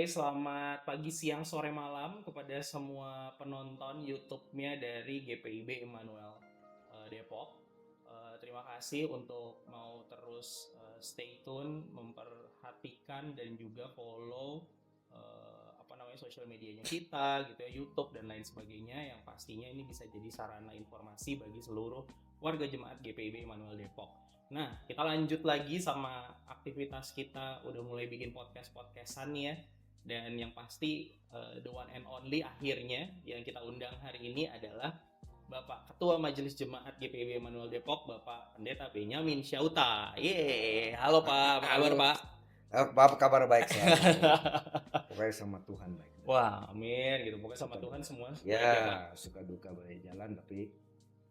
Selamat pagi, siang, sore, malam kepada semua penonton YouTube-nya dari GPIB Immanuel Depok. Terima kasih untuk mau terus stay tune, memperhatikan dan juga follow sosial medianya kita gitu ya, YouTube dan lain sebagainya yang pastinya ini bisa jadi sarana informasi bagi seluruh warga jemaat GPIB Immanuel Depok. Nah, kita lanjut lagi sama aktivitas kita, udah mulai bikin podcast-podcastan nih ya. Dan yang pasti the one and only akhirnya yang kita undang hari ini adalah Bapak Ketua Majelis Jemaat GPIB Immanuel Depok, Bapak Pendeta Benyamin Syauta. Yeay, halo Pak, apa kabar Halo. Pak? Apa kabar baik selalu. Pokoknya sama Tuhan baik. Wah, amin gitu. Pokoknya sama Tuhan semua baik ya Pak. Ya, suka duka baik jalan tapi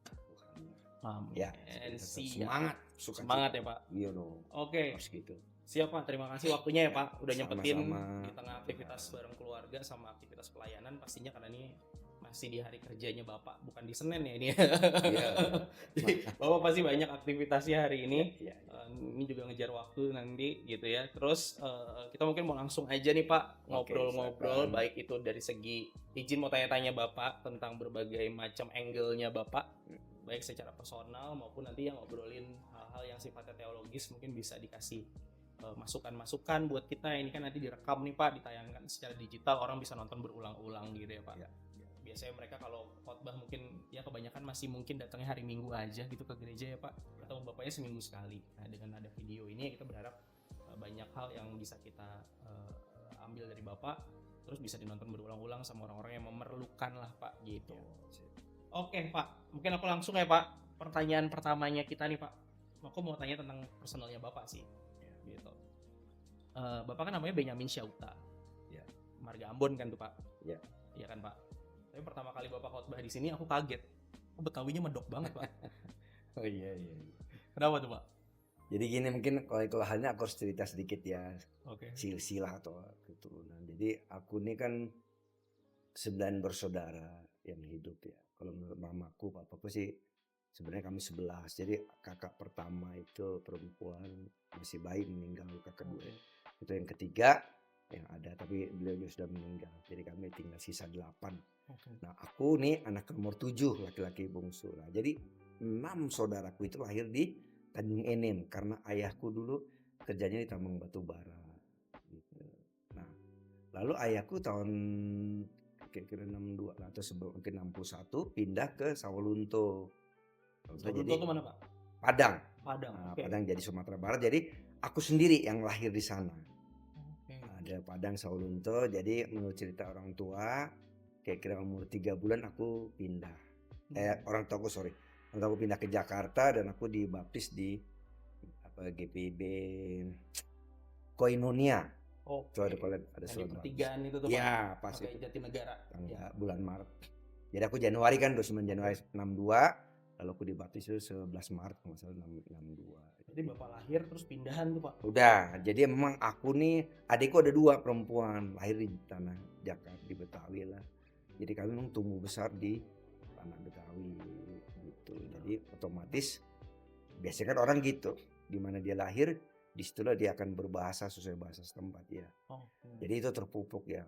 Tuhan. Amin. Ya, semangat, semangat ya Pak. Iya dong. Oke. Harus gitu. Siap Pak, terima kasih waktunya ya Pak. Udah nyempetin Sama-sama. di tengah aktivitas bareng keluarga sama aktivitas pelayanan pastinya karena ini masih di hari kerjanya Bapak, bukan di Senin ya ini. Iya. Jadi Bapak pasti banyak aktivitasnya hari ini. Iya. Ini juga ngejar waktu nanti gitu ya. Terus kita mungkin mau langsung aja nih Pak ngobrol-ngobrol, baik itu dari segi izin mau tanya-tanya Bapak tentang berbagai macam angle-nya Bapak, baik secara personal maupun nanti yang ngobrolin hal-hal yang sifatnya teologis mungkin bisa dikasih masukan-masukan buat kita. Ini kan nanti direkam nih Pak, ditayangkan secara digital, orang bisa nonton berulang-ulang gitu ya Pak. Ya. Biasanya mereka kalau khotbah mungkin ya kebanyakan masih mungkin datangnya hari Minggu aja gitu ke gereja ya Pak, atau bapaknya seminggu sekali. Nah dengan ada video ini kita berharap banyak hal yang bisa kita ambil dari Bapak, terus bisa dinonton berulang-ulang sama orang-orang yang memerlukan lah Pak gitu. Oke Pak, mungkin aku langsung ya Pak, pertanyaan pertamanya kita nih Pak. Aku mau tanya tentang personalnya Bapak sih gitu. Bapak kan namanya Benyamin Syauta ya, marga Ambon kan tuh Pak. Iya. Iya kan Pak. Tapi pertama kali Bapak khotbah di sini aku kaget. Betawinya medok banget Pak. Oh iya. Kenapa tuh Pak? Jadi gini, mungkin kalau halnya aku harus cerita sedikit ya. Oke. Silsilah atau keturunan. Jadi aku ini kan 9 bersaudara yang hidup ya. Kalau menurut mamaku, papaku sih sebenarnya kami 11. Jadi kakak pertama itu perempuan masih bayi meninggal, kakak kedua itu yang ketiga yang ada tapi beliau juga sudah meninggal. Jadi kami tinggal sisa 8. Nah aku nih anak nomor 7, laki-laki bungsu. Nah jadi 6 saudaraku itu lahir di Tanjung Enim karena ayahku dulu kerjanya di tambang batu bara. Gitu. Nah lalu ayahku tahun kira-kira 62 atau sebelum mungkin 61 pindah ke Sawalunto. Sawalunto itu mana Pak? Padang. Nah, Padang jadi Sumatera Barat. Jadi aku sendiri yang lahir di sana. Ada Padang Sawalunto. Jadi menurut cerita orang tua, kira-kira umur 3 bulan aku pindah. Orang tua aku pindah ke Jakarta dan aku dibaptis di GPIB Koinonia. Oke. Ada pertigaan itu tuh Pak. Ya, pas itu. Jatinegara. Bulan Maret. Jadi aku Januari kan 29 Januari 62. Lalu aku dibaptis itu 11 Maret kalau nggak salah 62. Jadi Bapak lahir terus pindahan tuh Pak? Udah, jadi memang aku nih, adikku ada 2 perempuan, lahir di tanah Jakarta, di Betawi lah. Jadi kami memang tumbuh besar di tanah Betawi gitu. Jadi otomatis biasanya kan orang gitu, di mana dia lahir, disitulah dia akan berbahasa sesuai bahasa setempat ya. Jadi itu terpupuk ya.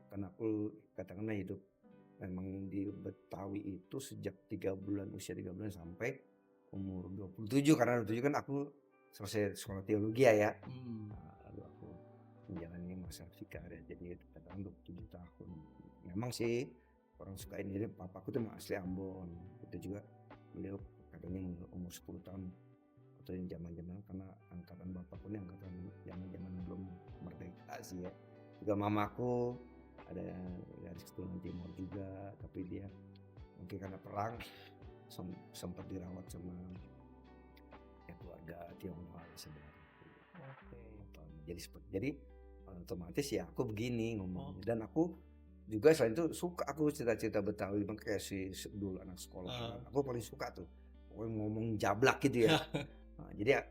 Karena aku katakanlah hidup memang di Betawi itu sejak 3 bulan, usia 3 bulan sampai umur 27, karena 27 kan aku selesai sekolah teologi ya. Lalu aku menjalani masa vikaria, jadi katakan 27 tahun. Memang sih orang suka ini, jadi papaku tuh asli Ambon. Itu juga beliau katanya umur 10 tahun atau yang zaman-zaman, karena angkatan bapakku ini angkatan zaman-zaman belum merdeka sih ya. Juga mamaku ada dari keturunan Timur juga, tapi dia mungkin karena perang sempat dirawat sama keluarga Tionghoa sebenarnya. Jadi otomatis ya aku begini ngomong. Dan aku juga selain itu suka aku cerita-cerita Betawi, makanya dulu anak sekolah. Aku paling suka tuh ngomong jablak gitu ya. Nah, jadi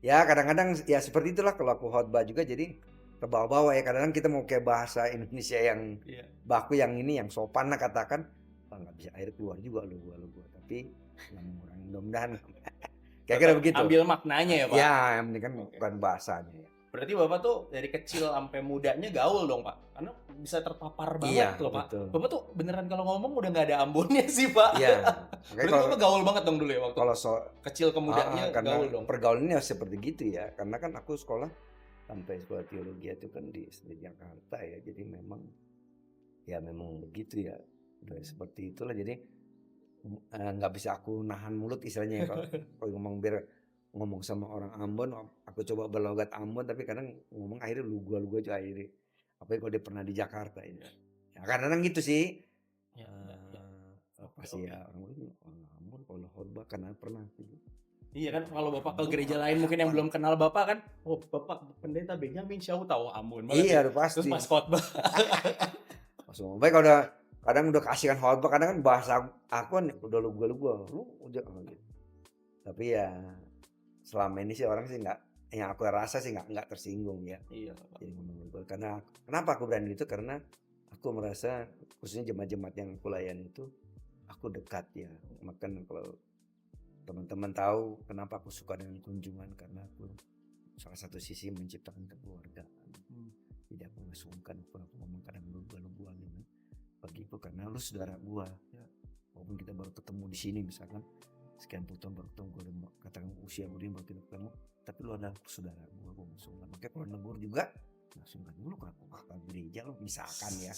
ya kadang-kadang ya seperti itulah kalau aku khotbah juga, jadi terbawa-bawa ya. Kadang-kadang kita mau kayak bahasa Indonesia yang baku, yang ini yang sopan lah katakan, nggak bisa air keluar juga lu gua. Tapi yang mudah-mudahan kayak begitu. Ambil maknanya ya Pak. Ya, yang penting kan bukan bahasanya ya. Berarti Bapak tuh dari kecil sampai mudanya gaul dong, Pak? Karena bisa terpapar banget Iya, loh, Pak. betul. Bapak tuh beneran kalau ngomong udah nggak ada ambonnya sih, Pak. Iya. Makanya Berarti kalau Bapak gaul banget dong dulu ya waktu kalau so kecil ke mudanya karena gaul dong. pergaulannya seperti gitu ya. Karena kan aku sekolah sampai sekolah teologi itu kan di Jakarta ya. Jadi memang ya memang begitu ya. Udah seperti itulah jadi nggak bisa aku nahan mulut istilahnya ya, kalau ngomong biar ngomong sama orang Ambon, aku coba berlogat Ambon tapi kadang ngomong akhirnya lu gua aja akhirnya. Apalagi kalau dia pernah di Jakarta ya. Ya kadang-kadang gitu sih. Ya, ya, ya. Apa Oke, sih oke. ya orang Ambon kalau khotbah karena pernah gitu. Iya kan kalau Bapak ke gereja lain mungkin yang belum kenal Bapak kan, oh Bapak pendeta Benyamin siapa tahu Ambon banget Iya ya. udah pasti. Terus pas khotbah. Langsung baik kalau udah kadang udah kasihkan khotbah kadang kan bahasa aku kan udah lu gua lu udah gitu. Tapi ya selama ini sih orang sih nggak yang aku rasa sih nggak tersinggung ya. Iya, Pak. Jadi ngomong gua karena kenapa aku berani itu karena aku merasa khususnya jemaat-jemaat yang aku layani itu aku dekat ya. Makan kalau teman-teman tahu kenapa aku suka dengan kunjungan karena aku salah satu sisi menciptakan kekeluargaan. Jadi aku nggak sungkan aku ngomong kadang lu gua gitu. Bagi itu karena lu saudara gua. Ya. Walaupun kita baru ketemu di sini misalkan sekian puluh tahun baru ketemu gua udah katakan usia gua ini baru kita ketemu, tapi lu adalah saudara gua nggak sungkan. Makanya kalau negur juga nggak sungkan dulu kalau aku gereja lo misalkan ya.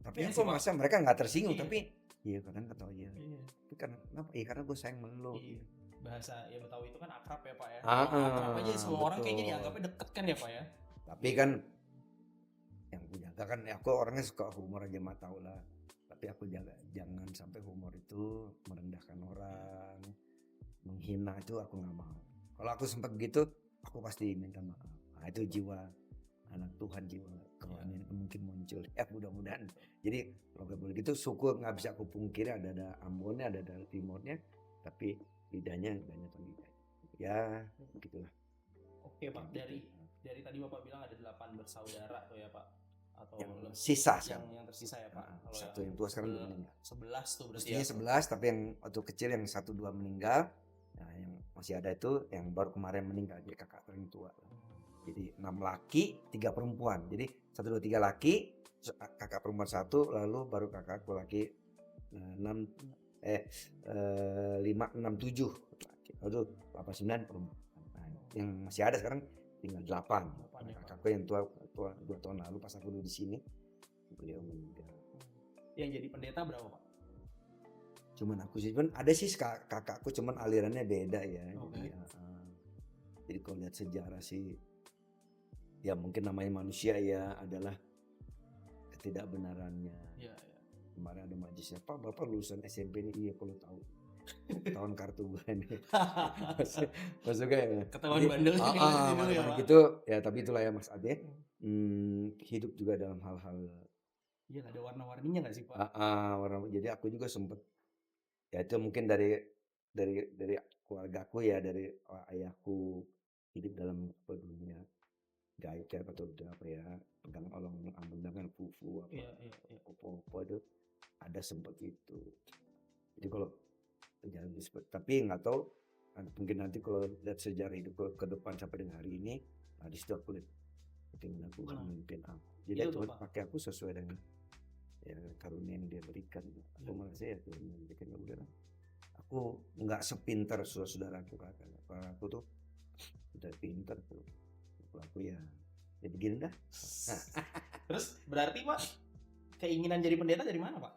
Tapi Iya aku sih, Pak. merasa mereka nggak tersinggung, Iya. tapi iya kadang kata iya. Iya. Tapi karena kenapa? Iya karena gue sayang sama lu. Iya. Bahasa ya Betawi itu kan akrab ya, Pak ya. Ah, Kalau akrab aja semua orang betul. kayaknya dianggapnya deket kan ya, Pak ya. Tapi kan yang aku jaga kan aku orangnya suka humor aja mah tau lah. Tapi aku jaga jangan sampai humor itu merendahkan orang, menghina itu aku nggak mau. Kalau aku sempat begitu, aku pasti minta maaf. Nah, itu jiwa anak Tuhan, jiwa kerohanian itu mungkin muncul. Ya mudah-mudahan. Jadi kalau nggak boleh gitu, syukur nggak bisa aku pungkiri ada Ambonnya, ada Timurnya, tapi lidahnya banyak lidah. Ya begitulah. Oke, Pak. Dari tadi Bapak bilang ada 8 bersaudara tuh ya, Pak. Atau Yang sisa sih. yang tersisa ya, Pak. Kalau Satu yang tua sekarang udah meninggal. 11 tuh berarti Mestinya ya. 11 tapi yang waktu kecil yang 1-2 meninggal. Nah, yang masih ada itu yang baru kemarin meninggal jadi kakak paling tua. Jadi 6 laki, 3 perempuan. Jadi 1 2 3 laki, kakak perempuan 1 lalu baru kakakku laki 5 6 7 laki. Lalu 8 9 perempuan. Nah, yang masih ada sekarang tinggal 8. Kakakku yang tua 2 tahun lalu pas aku dulu di sini beliau meninggal. Yang jadi pendeta berapa, Pak? Cuman aku sih cuman ada sih kakakku cuman alirannya beda ya. Okay. Jadi kalau lihat sejarah sih ya mungkin namanya manusia ya adalah ketidakbenarannya. Iya. Kemarin ada majlisnya, Pak Bapak lulusan SMP ini iya kalau tahu. Tahun kartu gue ini. Maksudnya ya. Ketahuan bandel dulu ya, Pak. Gitu ya tapi itulah ya Mas Ade. Hidup juga dalam hal-hal iya ada warna-warninya nggak sih, Pak? Jadi aku juga sempet ya itu mungkin dari keluargaku ya dari ayahku hidup dalam dunia gaib ya atau apa ya pegang olong ambon dengan fufu apa Iya. apa itu ada sempat itu. Jadi kalau jalan seperti tapi nggak tahu mungkin nanti kalau lihat sejarah hidup ke depan sampai dengan hari ini di situ aku lihat bagaimana Tuhan memimpin aku. Jadi Tuhan pakai aku sesuai dengan ya karunia yang dia berikan. Aku merasa ya Tuhan memberikan udah aku nggak sepintar saudaraku kakak. Kalau aku tuh udah pintar tuh. Aku ya jadi gini dah. Terus berarti Pak keinginan jadi pendeta dari mana, Pak?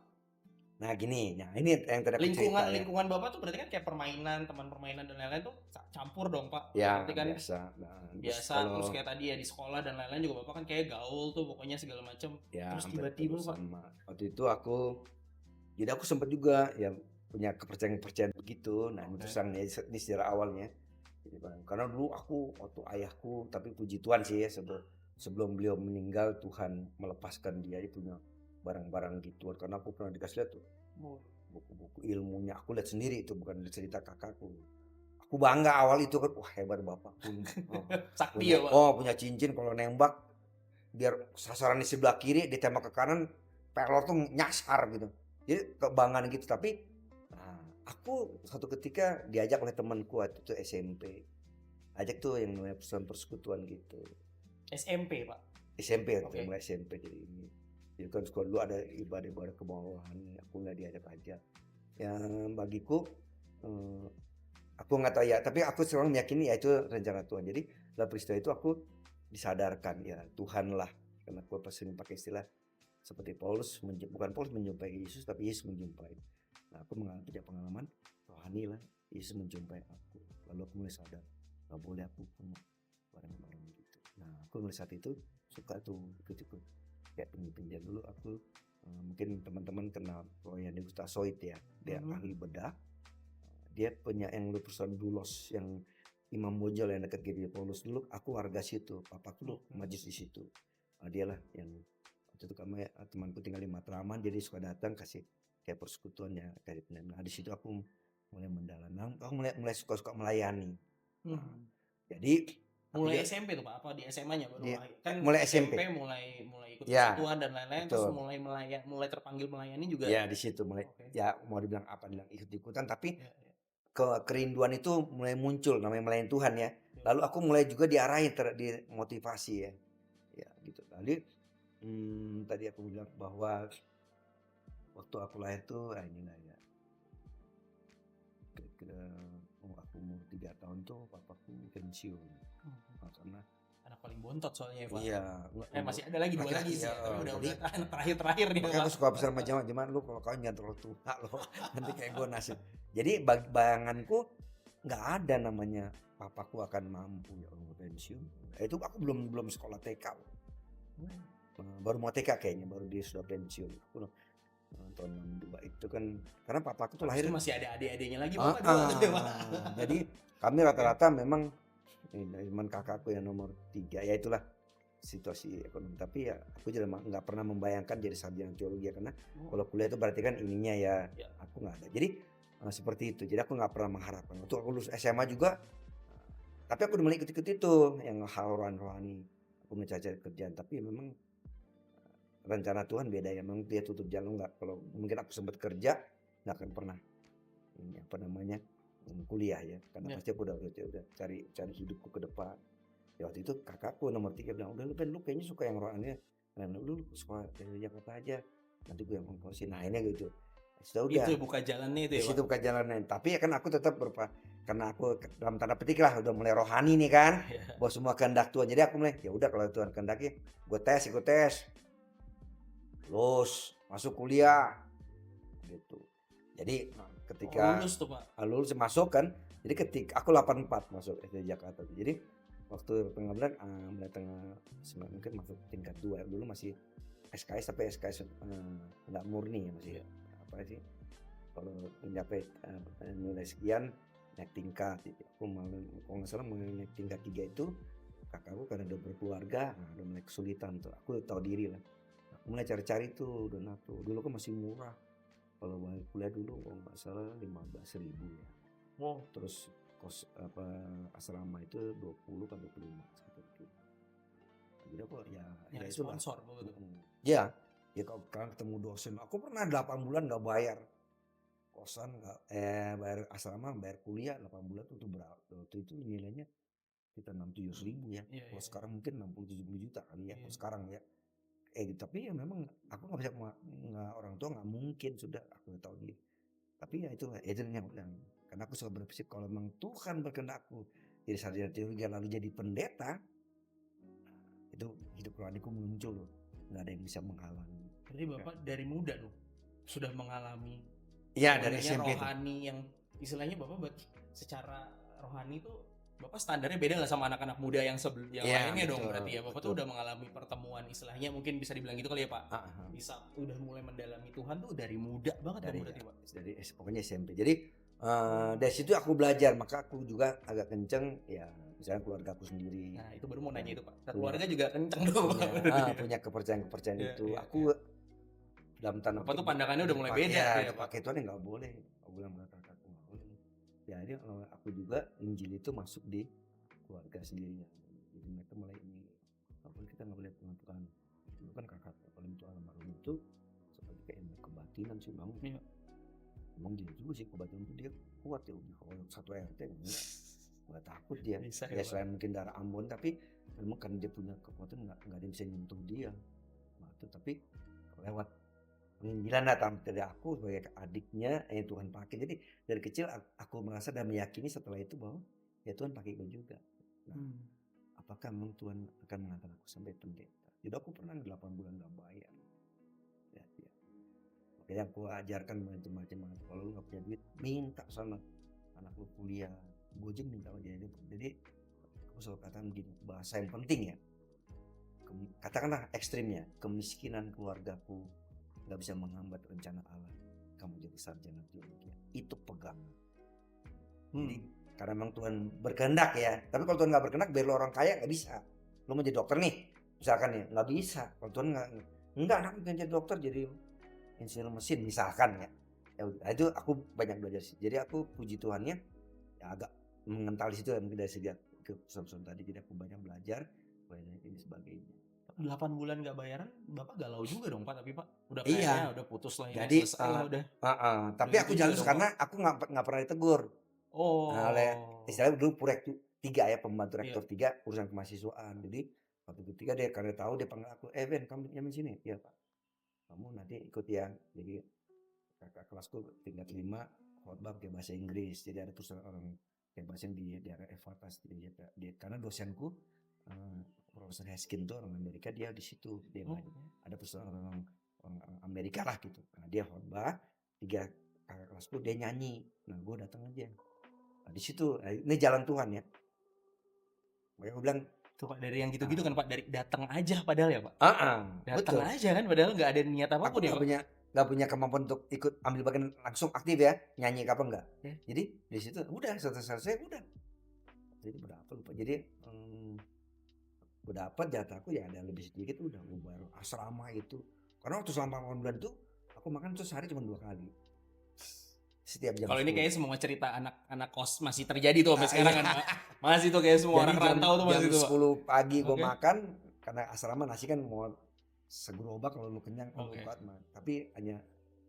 Nah gini, ini yang tadi aku cerita, lingkungan Bapak tuh berarti kan kayak permainan, teman permainan dan lain-lain tuh campur dong, Pak. Ya berarti kan biasa. Terus kayak tadi ya di sekolah dan lain-lain juga Bapak kan kayak gaul tuh pokoknya segala macam. Ya, terus tiba-tiba Pak. Waktu itu jadi aku sempat juga ya punya kepercayaan begitu. Nah terus ini sejarah awalnya. Jadi, karena dulu aku waktu ayahku, tapi puji Tuhan sih ya sebelum beliau meninggal Tuhan melepaskan dia punya barang-barang gitu karena aku pernah dikasih lihat tuh buku-buku ilmunya aku lihat sendiri itu bukan cerita kakakku. Aku bangga awal itu kan wah hebat bapak sakti ya Pak. Punya cincin kalau nembak biar sasaran di sebelah kiri ditembak ke kanan pelor tuh nyasar gitu. Jadi kebanggaan gitu tapi aku satu ketika diajak oleh temanku waktu itu SMP ajak tuh yang namanya persekutuan gitu. SMP Pak. SMP, Oke. mulai SMP. Jadi kan sekolah dulu ada ibadah-ibadah kebawahan, aku nggak diajak aja. Yang bagiku aku nggak tahu ya, tapi aku selalu meyakini ya itu rencana Tuhan. Jadi dalam peristiwa itu aku disadarkan ya Tuhan lah, karena aku sering pakai istilah seperti Paulus, bukan Paulus menjumpai Yesus, tapi Yesus menjumpai. Nah, aku punya pengalaman rohani lah, Yesus menjumpai aku. Lalu aku mulai sadar, nggak boleh aku punya barang-barang gitu. Nah, aku mulai saat itu suka tuh ikut-ikut kayak pinjam dulu aku. Mungkin teman-teman kenal Royan Gutasoid ya, dia ahli bedah. Dia punya yang lu perusahaan Dulos yang Imam Bonjol yang dekat Gereja Paulus dulu. Aku warga situ, papaku dulu majus di situ. Dialah yang waktu itu temanku tinggal di Matraman, jadi suka datang kasih kayak persekutuan ya kayak. Nah di situ aku mulai mendalam, aku mulai suka melayani. Jadi mulai SMP tuh Pak, apa di SMA-nya baru kan mulai SMP mulai ikut ya, persekutuan dan lain-lain, terus mulai terpanggil melayani juga ya di situ mulai ya mau dibilang apa, dibilang ikut-ikutan, tapi kerinduan itu mulai muncul namanya melayani Tuhan ya. Lalu aku mulai juga diarahin, dimotivasi ya gitu. Lalu tadi aku bilang bahwa waktu aku lahir tuh inilah ya, kira-kira aku umur 3 tahun tuh papaku pensiun. Karena anak paling bontot soalnya ya Pak. Iya. Masih ada lagi 2 lagi sih, tapi udah anak terakhir nih. Makanya aku suka pesan sama jemaat lu kalau kau jangan terlalu tua loh, nanti kayak gue nasib. Jadi bayanganku nggak ada namanya papaku akan mampu ya Allah pensiun. Itu aku belum sekolah TK. Baru mau TK kayaknya, baru dia sudah pensiun. Aku tahun 62 itu kan, karena papaku tuh lahir masih ada adik-adiknya lagi jadi kami rata-rata memang teman kakakku yang nomor 3 ya itulah situasi ekonomi. Tapi ya aku juga nggak pernah membayangkan jadi sarjana teologi ya, karena kalau kuliah itu berarti kan ininya ya aku nggak ada. Jadi seperti itu. Jadi aku nggak pernah mengharapkan. Waktu aku lulus SMA juga, tapi aku udah mulai ikut-ikut itu yang hal rohani. Aku mencari kerjaan, tapi memang rencana Tuhan beda ya. Memang dia tutup jalan nggak. Kalau mungkin aku sempat kerja nggak akan pernah ini apa namanya kuliah ya, karena pasti aku udah cari hidupku ke depan. Ya waktu itu kakakku nomor 3 bilang, udah lu kayaknya suka yang rohani, lu suka dari Jakarta aja, nanti gue yang ngongkosin. Nah ini gitu. Sudah. Itu buka jalannya itu ya. Itu buka jalannya. Tapi ya kan aku tetap karena aku dalam tanda petik lah udah mulai rohani nih kan, bahwa semua kehendak Tuhan. Jadi aku mulai ya udah kalau Tuhan kehendaki, gue ikut tes, lulus, masuk kuliah, gitu. Jadi ketika lulus tuh Pak. Lulus masuk kan, jadi ketika aku 84 masuk SD Jakarta. Jadi waktu tengah bulan mulai tengah 9 mungkin masuk tingkat 2. Dulu masih SKS, tapi SKS enggak murni ya, masih apa sih, kalau mencapai nilai sekian naik tingkat. Aku kalau nggak salah naik tingkat 3 itu kakakku karena udah berkeluarga, udah mulai kesulitan tuh. Aku tahu diri lah, aku mulai cari-cari tuh donatur. Dulu kan masih murah, kalau balik kuliah dulu kalau nggak salah 15.000 ya. Terus kos asrama itu 20 kan 25 seperti itu. Jadi aku ya itu sponsor begitu. Ya kalau sekarang ketemu dosen, aku pernah 8 bulan nggak bayar kosan, nggak bayar asrama, bayar kuliah 8 bulan tuh berapa? Waktu itu nilainya kita 6-7 ribu ya. Kalau sekarang mungkin 60-70 juta kali ya. Kalau sekarang ya. Gitu. Tapi ya memang aku nggak bisa, orang tua nggak mungkin, sudah aku tahu dia. Tapi ya itu yang karena aku suka berpikir kalau memang Tuhan berkehendak aku jadi sarjana teologi lalu jadi pendeta, itu hidup rohaniku muncul loh, nggak ada yang bisa menghalangi. Jadi Bapak dari muda tuh sudah mengalami dari SMP rohani itu. Yang istilahnya Bapak buat secara rohani tuh Bapak standarnya beda lah sama anak-anak muda yang lainnya dong. Berarti ya Bapak tuh udah mengalami pertemuan, istilahnya mungkin bisa dibilang gitu kali ya Pak. Bisa udah mulai mendalami Tuhan tuh dari muda banget kan berarti Pak. Dari pokoknya SMP. Jadi dari situ aku belajar, maka aku juga agak kenceng ya, misalnya keluarga aku sendiri. Nah itu baru mau nanya itu Pak, keluarga juga kenceng dong. Punya kepercayaan itu. Aku dalam tanda apa tuh pandangannya udah mulai beda ya Pak. Pakai Tuhan nggak boleh, aku bilang kakakku nggak boleh. Ya ini aku juga Injil itu masuk di keluarga sendiri. Jadi mereka mulai ini, kita nggak boleh Tuhan. Itu kan kakak paling tua almarhum itu seperti kayak kebatinan sih bang. Emang dia juga sih kebatinan itu dia kuat ya, kalau satu RT enggak. nggak takut dia. Bisa Ya ya, Pak. selain mungkin darah Ambon, tapi memang karena dia punya kekuatan nggak ada yang bisa nyentuh dia. Nah, itu tapi lewat penginjilan datang dari aku sebagai adiknya Tuhan pakai. Jadi dari kecil aku merasa dan meyakini setelah itu bahwa ya Tuhan pakai gue juga. Nah, apakah memang Tuhan akan mengangkat aku sampai pendeta? Jadi aku pernah 8 bulan gak bayar. Ya. Makanya aku ajarkan macam-macam. Kalau lu gak punya duit, minta sana anak lu kuliah. Gue aja minta aja. Jadi aku selalu katakan begini, bahasa yang penting ya. Katakanlah ekstrimnya, kemiskinan keluargaku gak bisa menghambat rencana Allah. Kamu jadi sarjana teologi. Itu pegangan. Jadi karena memang Tuhan berkehendak ya. Tapi kalau Tuhan gak berkehendak, biar lo orang kaya gak bisa. Lo mau jadi dokter nih, misalkan ya, gak bisa. Kalau Tuhan enggak anak pengen jadi dokter, jadi insinyur mesin misalkan ya. Ya itu aku banyak belajar sih. Jadi aku puji Tuhannya ya agak mengental di situ ya, mungkin dari sejak ke pesan tadi. Jadi aku banyak belajar banyak ini sebagainya. 8 bulan gak bayaran, Bapak galau juga dong Pak, tapi Pak udah Iya. kayaknya udah putus lah ini, Jadi selesai lah udah. tapi Udah aku gitu jalur juga dong, karena aku nggak pernah ditegur. Nah, oleh Oh. istilahnya dulu Purek 3 ya, pembantu rektor Iya. 3 urusan kemahasiswaan. Jadi waktu ketiga dia karena tahu dia panggil aku, Ben kamu pinjam sini. Iya Pak. Kamu nanti ikut ya. Jadi kakak kelasku tingkat 5 khotbah pakai bahasa Inggris. Jadi ada tulisan orang kayak bahasa di daerah Evatas. Jadi dia karena dosenku Profesor Heskin tuh orang Amerika, dia di situ dia ada tulisan orang Amerika lah gitu. Nah, dia khotbah 3 kakak kelasku dia nyanyi. Nah, gue datang aja. Nah, di situ ini jalan Tuhan ya. Makanya gue bilang tuh Pak, dari yang gitu-gitu kan Pak, dari datang aja padahal ya Pak. Betul. Aja kan padahal nggak ada niat Aku apapun ya Pak. nggak punya kemampuan untuk ikut ambil bagian langsung aktif ya, nyanyi kapan enggak. Jadi di situ udah selesai udah. Jadi berapa lupa. Jadi gue dapat jatahku ya ada lebih sedikit udah gue baru asrama itu. Karena waktu selama 8 bulan itu aku makan tuh sehari cuma 2 kali. Setiap jam. Kalau ini kayaknya semua cerita anak kos masih terjadi tuh sampai sekarang kan Pak. Masih tuh kayak semua orang rantau tuh masih tuh Pak. Jam 10 pagi gue makan karena asrama nasi kan mau segerobak kalau lu kenyang kalau kuat mah. Tapi hanya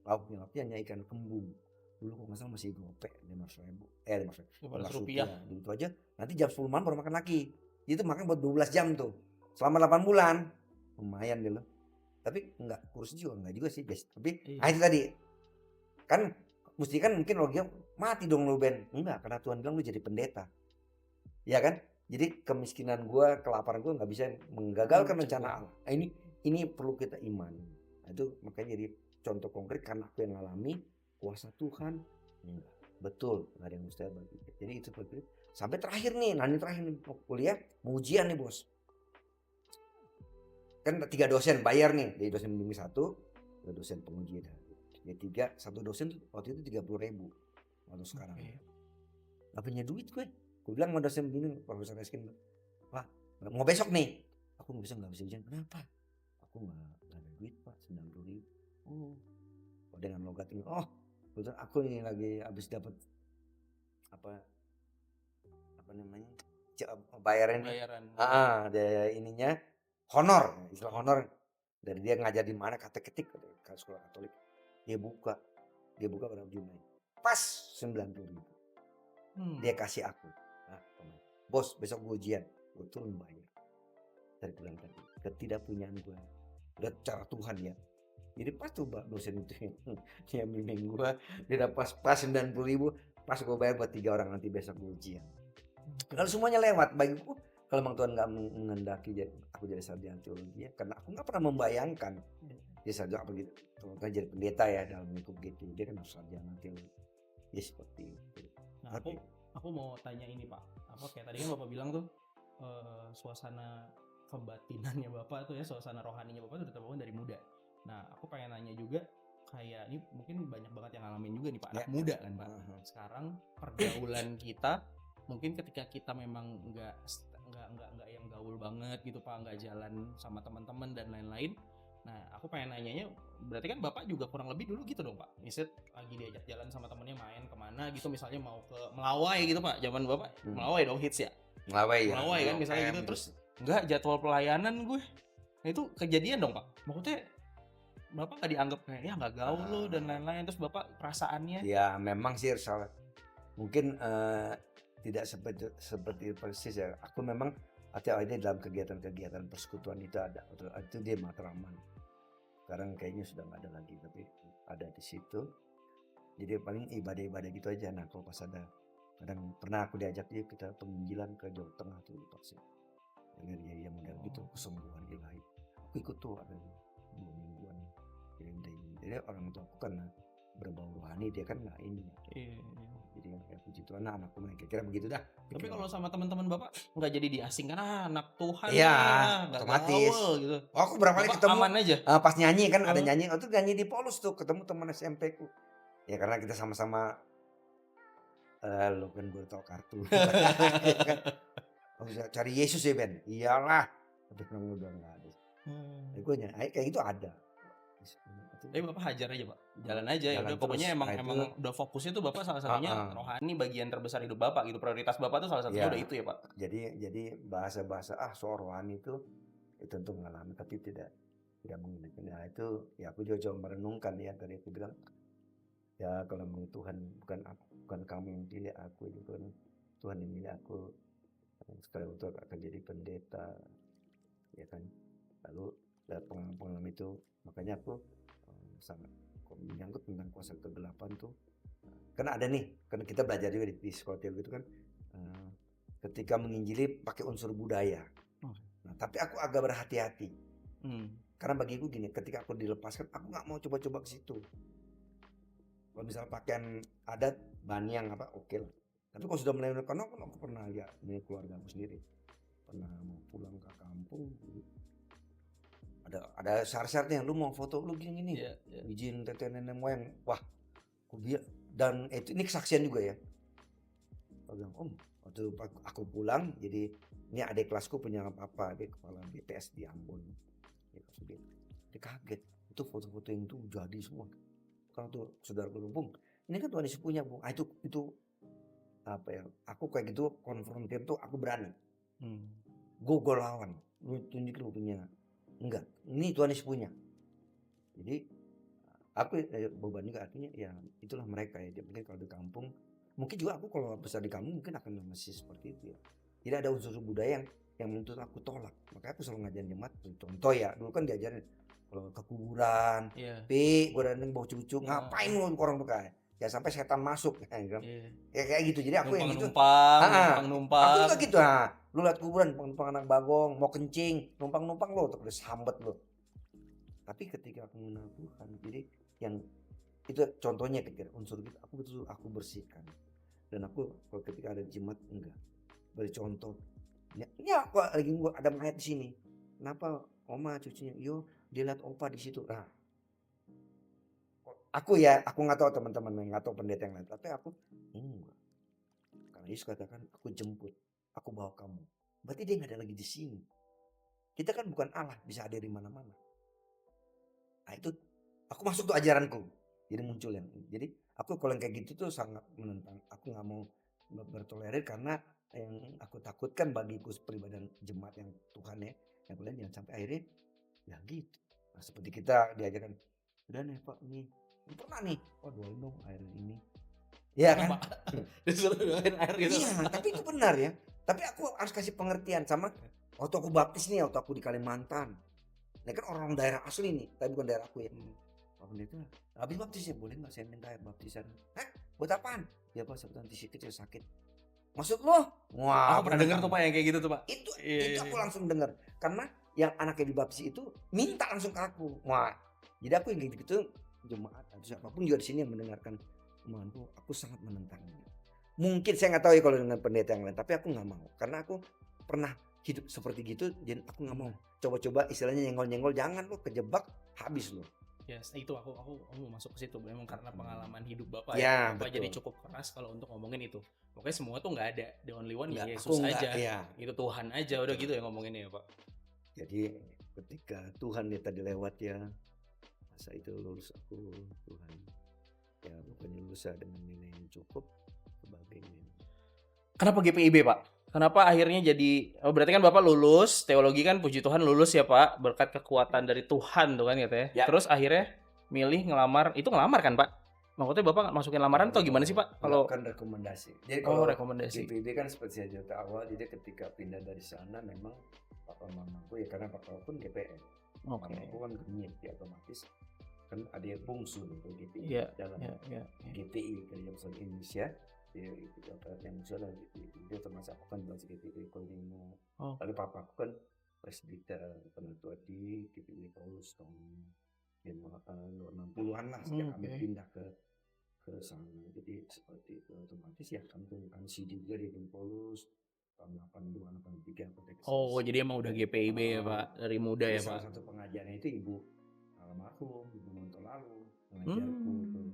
lauknya hanya ikan kembung. Dulu kok nggak salah masih gopek 500 rupiah. Gitu aja. Nanti jam 10 malam baru makan lagi. Itu makan buat 12 jam tuh. Selama 8 bulan. Lumayan deh lo. Tapi enggak kurus juga sih guys. Tapi itu tadi. Kan mesti kan mungkin logiknya mati dong lu Ben. Enggak, karena Tuhan bilang lu jadi pendeta. Ya kan? Jadi kemiskinan gue, kelaparan gue nggak bisa menggagalkan rencana Allah. Nah, ini perlu kita iman. Nah, itu makanya jadi contoh konkret karena aku yang ngalami kuasa Tuhan. Enggak. Betul, nggak ada yang mustahil bagi. Jadi itu sampai terakhir nih, kuliah mau ujian nih bos. Kan 3 dosen bayar nih, dari dosen bimbing 1, ke dosen penguji dah. Jadi 1 dosen waktu itu 30.000 waktu sekarang. Gak punya duit gue bilang sama dosen bimbing Profesor Eskin, Pak mau besok nih. Aku nggak bisa ujian. Kenapa? Aku nggak ada duit Pak, 90.000. Oh dengan logat ini, betul aku ini lagi habis dapat apa namanya bayaran. Ada ininya honor, istilah honor dari dia ngajar di mana kata ketik ke sekolah Katolik. Dia buka berapa jumlahnya? Pas 90.000. Dia kasih aku. Nah, bos besok gue ujian, gue turun bayar. Dari bilang tadi, ketidakpunyaan gue. Udah cara Tuhan ya. Jadi pas tuh dosen itu yang bimbing gue, dia dapat pas 90.000, pas gue bayar buat 3 orang nanti besok gue ujian. Kalau semuanya lewat bagiku, kalau memang Tuhan nggak mengendaki aku jadi sarjana teologi ya, karena aku nggak pernah membayangkan dia sarjana apa gitu. Kalau jadi pendeta ya dalam lingkup gitu, dia kan harus sarjana teologi. Ya seperti itu. Nah, aku mau tanya ini Pak, apa kayak tadi kan Bapak bilang tuh suasana kebatinannya Bapak tuh ya, suasana rohaninya Bapak tuh udah terbangun dari muda. Nah, aku pengen nanya juga kayak ini mungkin banyak banget yang ngalamin juga nih Pak, anak muda kan Pak. Sekarang pergaulan kita mungkin ketika kita memang nggak yang gaul banget gitu Pak, nggak jalan sama teman-teman dan lain-lain. Nah, aku pengen nanyanya, berarti kan Bapak juga kurang lebih dulu gitu dong Pak. Misalnya lagi diajak jalan sama temennya main kemana gitu, misalnya mau ke Melawai gitu Pak. Zaman Bapak Melawai dong hits ya. Melawai kan misalnya gitu. Terus enggak jadwal pelayanan gue. Nah, itu kejadian dong Pak. Maksudnya Bapak nggak dianggap kayak ya nggak gaul lo dan lain-lain. Terus Bapak perasaannya? Ya memang sih salah. Mungkin tidak seperti persis ya. Aku memang hati-hati dalam kegiatan-kegiatan persekutuan itu ada. Itu dia Matraman. Sekarang kayaknya sudah nggak ada lagi, tapi ada di situ. Jadi paling ibadah-ibadah gitu aja. Nah kalau pas ada, kadang pernah aku diajak dia kita penginjilan ke Jawa Tengah tuh pasti. Yang model gitu, kesembuhan ilahi. Aku ikut tuh ada 2 mingguan. Jadi orang tua aku kan berbau rohani, dia kan nggak ini. Iya. Jadi ya puji Tuhan anakku kira-kira begitu dah. Tapi kalau sama teman-teman Bapak nggak jadi diasingkan, anak Tuhan Iya, nggak otomatis. gaul gitu. Oh, aku berapa kali Bapak ketemu aman aja. pas nyanyi kan ada nyanyi, itu nyanyi di Polus tuh ketemu teman SMP ku. Ya karena kita sama-sama lo kan gue tau kartu. Kan, cari Yesus ya Ben, iyalah. Tapi memang udah nggak ada. Gue nyanyi kayak gitu ada. Tapi Bapak hajar aja Pak, jalan aja ya udah. Pokoknya emang udah fokusnya tuh Bapak salah satunya rohani, bagian terbesar hidup Bapak gitu. Prioritas Bapak tuh salah satunya udah itu ya Pak. Jadi bahasa-bahasa soal rohani itu tentu mengalami tapi tidak menggunakan. Nah itu ya aku juga coba merenungkan ya, tadi aku bilang ya kalau menurut Tuhan bukan kamu yang pilih aku, itu kan Tuhan yang pilih aku. Sekarang itu akan jadi pendeta ya kan. Lalu dari pengalaman itu makanya aku sangat menyangkut tentang kuasa kegelapan tuh. Karena ada nih, karena kita belajar juga di sekolah teologi itu kan ketika menginjili pakai unsur budaya. Nah, tapi aku agak berhati-hati. Karena bagiku gini, ketika aku dilepaskan, aku nggak mau coba-coba ke situ. Kalau misalnya pakaian adat, banyang apa, oke lah. Tapi kalau sudah mulai karena aku pernah lihat ini keluarga aku sendiri, pernah mau pulang ke kampung, ada syarat-syaratnya, lu mau foto lu gini, izin teteh nenek moyang, wah, aku biar dan ini kesaksian juga ya. Aku bilang, waktu aku pulang, jadi ini adik kelasku punya apa, dia kepala BPS di Ambon, dia kaget, itu foto-foto yang itu jadi semua. Kalau tuh saudara Bung, ini kan Tuhan Yesus punya Bung, itu apa ya? Aku kayak gitu konfrontir tuh aku berani, gue lawan, lu tunjukin lu punya. Enggak, ini Tuhan Yesus punya. Jadi aku beban juga artinya ya itulah mereka ya. Mungkin kalau di kampung, mungkin juga aku kalau besar di kampung mungkin akan masih seperti itu ya. Jadi ada unsur budaya yang menurut aku tolak. Makanya aku selalu ngajarin jemaat. Contoh ya, dulu kan diajarin kalau ke kuburan, gue datang bawa cucu, ngapain lu orang tuh kayak? Ya sampai setan masuk ya, kayak gitu. Jadi aku yang gitu. Numpang. Aku juga gitu. Lu lihat kuburan, numpang anak bagong, mau kencing, numpang lo, terus sambet lo. Tapi ketika aku mengenal Tuhan, jadi yang itu contohnya ketika unsur gitu, aku bersihkan. Dan aku kalau ketika ada jemaat enggak beri contoh. Ini aku lagi ada mayat di sini. Kenapa oma cucunya? Yo, dia lihat opa di situ. Nah, aku nggak tahu teman-teman yang nggak tahu pendeta yang lain, tapi aku enggak. Karena Yesus katakan, aku jemput, aku bawa kamu. Berarti dia nggak ada lagi di sini. Kita kan bukan Allah, bisa ada di mana-mana. Nah itu, aku masuk tuh ajaranku. Jadi muncul yang, jadi aku kalau yang kayak gitu tuh sangat menentang. Aku nggak mau bertolerir karena yang aku takutkan bagiku pribadi jemaat yang Tuhan ya, yang lain jangan sampai akhirnya ya gitu. Nah, seperti kita diajarkan, udah nih Pak, ini pernah nih, doain dong air ini. Iya kan? Disuruh doain air gitu. Iya, tapi itu benar ya. Tapi aku harus kasih pengertian sama waktu aku baptis nih, waktu aku di Kalimantan. Ini kan orang daerah asli nih, tapi bukan daerah aku ya. Pak Pendeta, habis baptisnya boleh nggak saya minta air baptisan? Hah? Buat apaan? Ya Pak, sebetulnya nanti kecil sakit. Maksud lo? Wah, aku pernah dengar tuh Pak yang kayak gitu tuh Pak. Itu aku langsung dengar. Karena yang anaknya dibaptis itu minta langsung ke aku. Wah, jadi aku yang gitu-gitu jemaat atau siapapun juga di sini yang mendengarkan omonganku, aku sangat menentangnya. Mungkin saya nggak tahu ya kalau dengan pendeta yang lain, tapi aku nggak mau karena aku pernah hidup seperti gitu, jadi aku nggak mau coba-coba istilahnya nyenggol-nyenggol, jangan lo kejebak habis lo. Ya itu aku mau masuk ke situ memang karena pengalaman hidup Bapak ya Bapak jadi cukup keras kalau untuk ngomongin itu. Pokoknya semua tuh nggak ada, the only one ya Yesus aja. Itu Tuhan aja udah gitu ya ngomonginnya ya Pak. Jadi ketika Tuhan dia tadi lewat ya, masa itu lulus aku Tuhan. Ya pokoknya lulus dengan nilai yang cukup sebagainya. Kenapa GPIB Pak? Kenapa akhirnya jadi, berarti kan Bapak lulus, teologi kan puji Tuhan lulus ya Pak, berkat kekuatan dari Tuhan tuh kan katanya. Ya. Terus akhirnya milih ngelamar, itu ngelamar kan Pak? Maksudnya Bapak masukin lamaran atau gimana sih Pak? Kalau kan rekomendasi. Jadi oh kalau rekomendasi. GPB kan seperti saya cerita awal, jadi ketika pindah dari sana memang papa mamaku ya, karena papa pun GPN, Oke. mamaku kan gemit, ya otomatis kan ada yang bungsu untuk GPI Iya, dalam iya. GPI Kerja Besar Indonesia, dia itu yang besar dan GPI, dia termasuk aku kan masih GPI Kolimo. Oh. Lalu papaku kan presbiter penatua di GPI Paulus tahun 60-an lah, sejak kami pindah ke sana. Jadi seperti itu, otomatis ya kami kan CD juga di Paulus tahun 82 83. Oh, jadi emang udah GPIB ya Pak dari muda ya Pak. Salah satu pengajarnya itu ibu almarhum, ibu Montolalu mengajarku itu.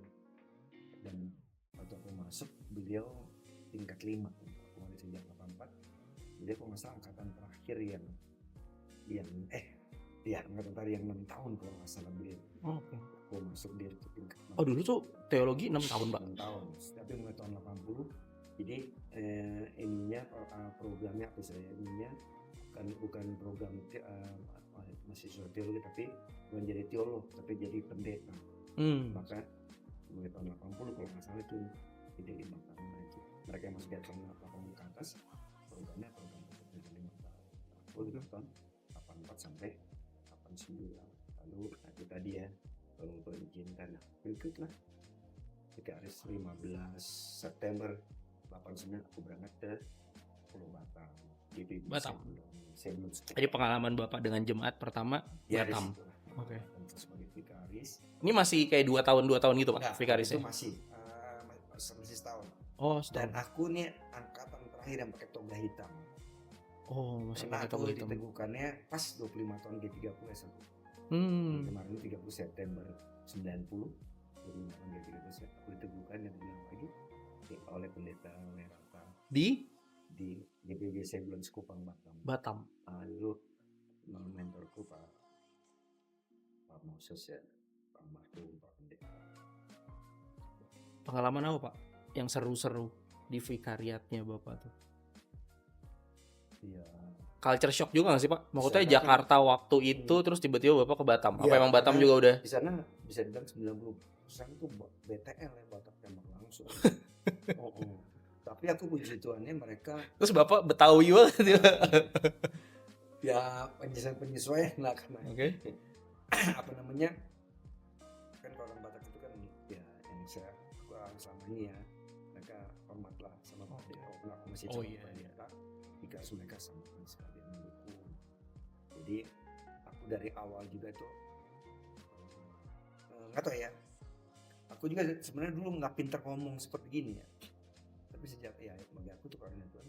Dan waktu aku masuk beliau tingkat 5, aku mulai sejak 84. Jadi aku masuk angkatan terakhir yang angkatan terakhir yang 6 tahun kalau nggak salah beliau. Oke. Aku masuk dia itu tingkat 6. Oh dulu tuh teologi 6 tahun Pak? 6 tahun, tapi mulai tahun 80. Jadi programnya apa saya ininya bukan program mahasiswa teologi, tapi bukan jadi teolog, tapi jadi pendeta. Maka mulai tahun 80 kalau nggak salah itu jadi 5 tahun aja. Mereka yang masih di tahun 80 ke atas programnya program 5 tahun. Aku itu tahun 84 sampai 89. Lalu itu tadi ya, kalau diizinkan ikutlah. Ketika hari 15 September 89 aku berangkat ke Pulau Batam. Jadi Batam. Jadi pengalaman Bapak dengan jemaat pertama ya, Batam. Oke. Sebagai vikaris. Ini masih kayak 2 tahun gitu Pak vikarisnya? Itu masih setahun. Oh, setahun. Dan aku nih angkatan terakhir yang pakai toga hitam. Oh, masih pakai toga hitam. Diteguhkannya pas 25 tahun G30 S1. Kemarin 30 September 90. 25 tahun G30 aku diteguhkan yang bilang lagi oleh pendeta Merata di GPB Sebulan Sekupang Batam. Lalu mentorku Pak Moses ya, Pak Marhum, Pak Pendeta. Pengalaman apa Pak yang seru-seru di vikariatnya Bapak tuh? Iya. Culture shock juga nggak sih Pak? Maksudnya Jakarta waktu itu terus tiba-tiba Bapak ke Batam. Apa emang Batam juga udah? Di sana bisa dibilang 90% itu BTL ya, Batak tembak langsung. Tapi aku puji Tuhannya mereka. Terus Bapak Betawi banget ya? Ya penyesuaian lah karena. Apa namanya? Kan orang Batak itu kan ya yang saya selama ini ya, mereka hormat lah sama Pak Dewa. Aku masih coba pendeta, dikasih mereka sama sekalian mendukung. Jadi aku dari awal juga itu nggak tahu ya. Aku juga sebenarnya dulu nggak pintar ngomong seperti gini ya. Tapi sejak ya bagi aku tuh karena Tuhan,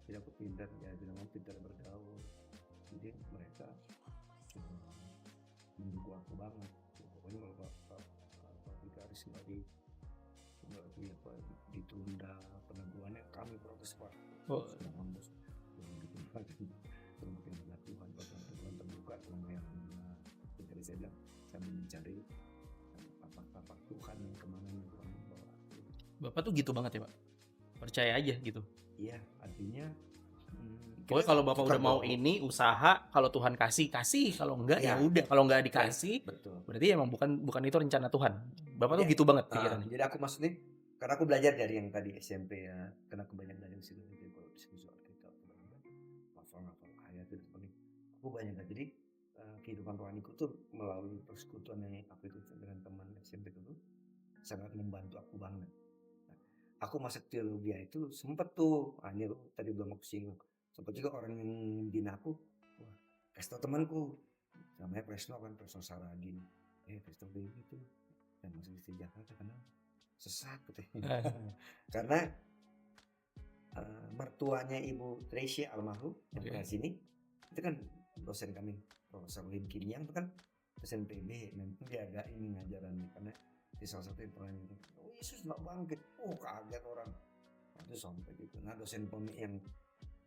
jadi aku pintar ya, bilang pintar bergaul. Jadi mereka mendukung aku banget. Pokoknya kalau Pak Vikaris nggak ditunda peneguhannya, kami protes Pak. Tuhan terbuka yang dari saya bilang saya mencari apa Tuhan yang kemana Tuhan bawa. Bapak tuh gitu banget ya Pak? Percaya aja gitu? Iya, artinya pokoknya kalau Bapak udah mau ini usaha, kalau Tuhan kasih, kalau enggak ya udah, kalau enggak dikasih, betul. Berarti emang bukan itu rencana Tuhan. Bapak tuh gitu banget pikirannya. Jadi aku maksudnya karena aku belajar dari yang tadi SMP ya, karena aku banyak dari situ, jadi kalau diskusi soal kita hafal ayat itu penting. Aku banyak jadi kehidupan rohaniku tuh melalui persekutuan yang aku ikut dengan teman SMP itu sangat membantu aku banget. Aku masuk teologi itu sempet tuh, ini tadi belum aku singgung. Sempat juga orang yang bina aku, wah, Presno temanku, namanya Presno Saradin, Presno begitu, dan masuk di Jakarta karena sesat gitu. Karena mertuanya Ibu Tracy almarhum yang di sini, itu kan dosen kami, Profesor Lim Kiniang itu kan dosen PB, dan itu dia agak ini ngajaran karena di salah satu yang Yesus nggak bangkit, kaget orang, itu sampai gitu. Nah dosen yang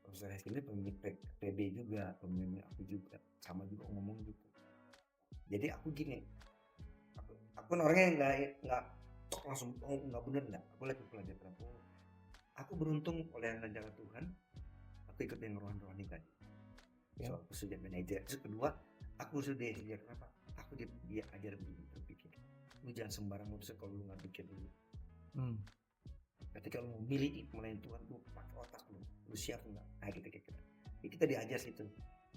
Profesor ini pemilik PB juga, pemilik aku juga, sama juga ngomong juga. Jadi aku gini, aku orangnya nggak langsung nggak bener nggak. Aku lagi pelajaran aku beruntung oleh ajaran Tuhan, aku ikut yang rohani tadi. So aku sudah manajer. Terus kedua, aku sudah diajar apa? Aku dia ajar berpikir. lu jangan sembarang mutus kalau lu nggak pikir dulu. Hmm. Ketika lu mau milih melayani Tuhan, lu pakai otak lu siap nggak? Nah kita diajar situ.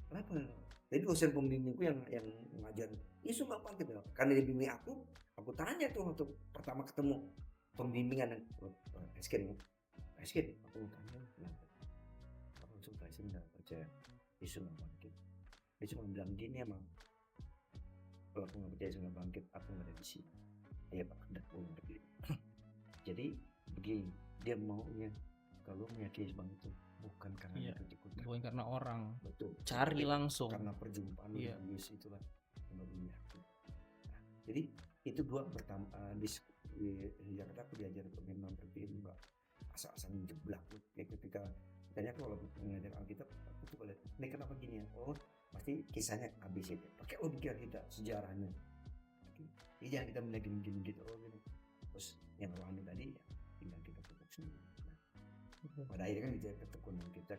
Kenapa? Jadi dosen pembimbingku yang ngajar Yesus nggak bangkit ya. Karena dia bimbing aku tanya tuh waktu pertama ketemu pembimbingan Esken, aku mau tanya kenapa? Aku langsung kasih nggak percaya Yesus nggak bangkit. Dia cuma bilang gini emang, kalau aku nggak percaya Yesus nggak bangkit, aku nggak ada di sini. Iya Pak, udah aku ngerti. Jadi begini, dia maunya kalau meyakini Yesus bangkit bukan karena ikut-ikutan, bukan karena orang, betul, cari langsung karena perjumpaan dengan Yesus itulah yang baru yakin. Nah, jadi itu dua pertama di Jakarta aku diajar memang seperti Mbak, asal-asalan jeblak tuh kayak ketika tanya kalau mengajar Alkitab aku tuh lihat ini kenapa gini ya, oh pasti kisahnya ABC pakai logika kita sejarahnya. Jadi jangan kita melihat gini gitu, oh gini. Terus yang rohani tadi ya tinggal kita tutup sendiri. Nah, pada akhirnya kan kita ketekunan kita,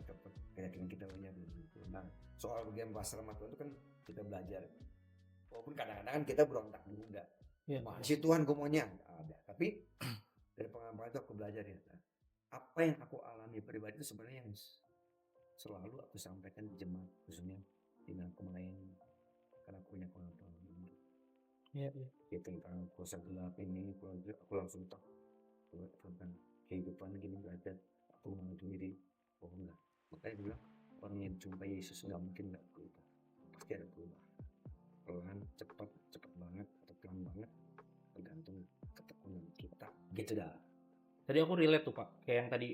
keyakinan kita punya dulu. Nah, soal bagian pasar sama Tuhan itu kan kita belajar. Walaupun kadang-kadang kan kita berontak juga. Masih Tuhan gue maunya ada. Tapi dari pengalaman itu aku belajar ya. Nah, apa yang aku alami pribadi itu sebenarnya yang selalu aku sampaikan di jemaat, khususnya di aku melayani, karena aku punya pengalaman ini. Ya tentang kuasa gelap ini, aku langsung tahu tentang kehidupan gini belajar. Aku mengerti diri, oh enggak. Makanya bilang orang yang jumpa Yesus nggak mungkin nggak berubah, pasti ada perubahan. Pelan, cepat banget atau pelan banget, tergantung ketekunan kita. Gitu dah. Tadi aku relate tuh Pak, kayak yang tadi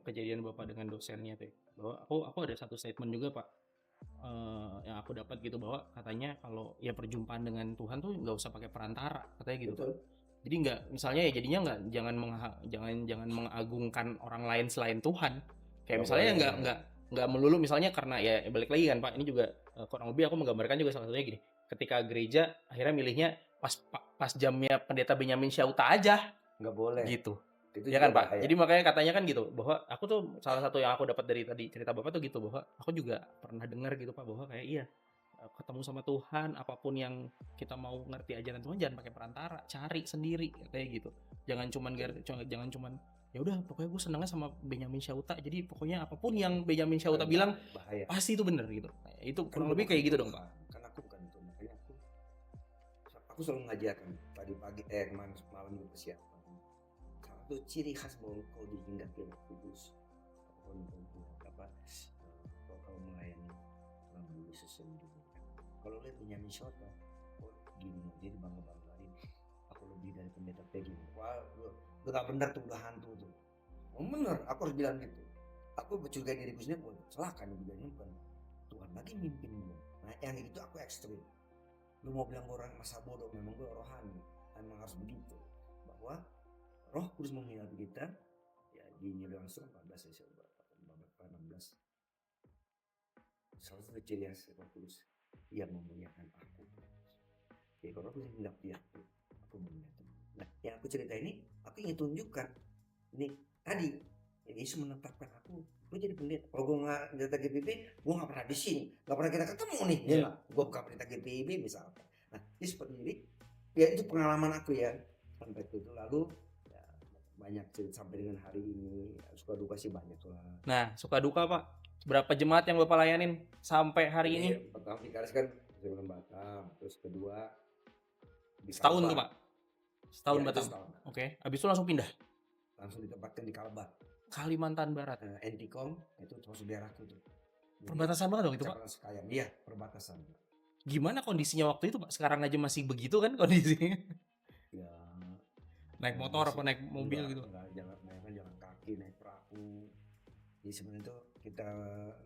kejadian Bapak dengan dosennya tuh, bahwa aku ada satu statement juga Pak, yang aku dapat gitu, bahwa katanya kalau ya perjumpaan dengan Tuhan tuh nggak usah pakai perantara, katanya gitu. Betul. Jadi nggak, misalnya ya jadinya nggak, jangan mengagungkan orang lain selain Tuhan. Kayak misalnya nggak melulu misalnya, karena ya balik lagi kan Pak, ini juga kurang lebih aku menggambarkan juga salah satunya gini, ketika gereja akhirnya milihnya pas jamnya pendeta Benyamin Syauta aja, nggak boleh gitu. Ya kan Pak, jadi makanya katanya kan gitu, bahwa aku tuh salah satu yang aku dapat dari tadi cerita Bapak tuh gitu, bahwa aku juga pernah dengar gitu Pak, bahwa kayak ketemu sama Tuhan, apapun yang kita mau ngerti ajaran Tuhan jangan pakai perantara, cari sendiri kayak gitu. Jangan cuman ya udah pokoknya gue senangnya sama Benyamin Syauta, jadi pokoknya apapun yang Benyamin Syauta bilang pasti itu benar gitu. Itu kurang lebih kayak gitu dong Pak. Kan aku bukan itu, makanya aku selalu mengajarkan tadi pagi malam juga persiapan. Itu ciri khas bahwa kau dihendaki oleh Kudus, apapun kau melayani Tuhan Yesus sendiri. Kalau lihat Benyamin Syauta, oh gini dia dibangga-banggain, aku lebih dari pendeta Pegi. Wah, lu gak benar tuh, udah hantu tuh. Oh bener, aku harus bilang gitu. Aku bercuriga diriku sendiri, celaka nih bilangnya bukan Tuhan lagi mimpin gue. Nah yang itu aku ekstrim. Lu mau bilang orang masa bodoh, memang gue rohani, memang harus begitu. Bahwa Roh Kudus menghidupi kita, ya di langsung 14 ya, 16. Salah satu ciri khas Roh Kudus yang memuliakan aku. Jadi kalau Roh Kudus menghidupi aku memuliakan. Nah, yang aku cerita ini, aku ingin tunjukkan ini tadi Yesus menetapkan aku jadi pendeta. Kalau gue nggak pendeta GPIB, gue nggak pernah di sini, nggak pernah kita ketemu nih, ya nggak? Gue bukan pendeta GPIB misalkan. Nah, ini seperti ini, ya itu pengalaman aku ya sampai itu. Lalu banyak cerita sampai dengan hari ini, suka duka sih banyak lah. Nah, suka duka Pak, berapa jemaat yang Bapak layanin sampai hari ini? Pertama di Karis kan sebelum Batam, terus kedua di setahun tuh Pak, setahun Batam. Oke. Habis itu langsung pindah, langsung ditempatkan di Kalbar, Kalimantan Barat. Entikong itu termasuk daerahku tuh. Perbatasan banget dong itu Pak. Iya, perbatasan. Gimana kondisinya waktu itu Pak? Sekarang aja masih begitu kan kondisinya? Ya. Naik motor apa naik mobil gitu? Jalan kaki, naik perahu. Jadi sebenarnya itu kita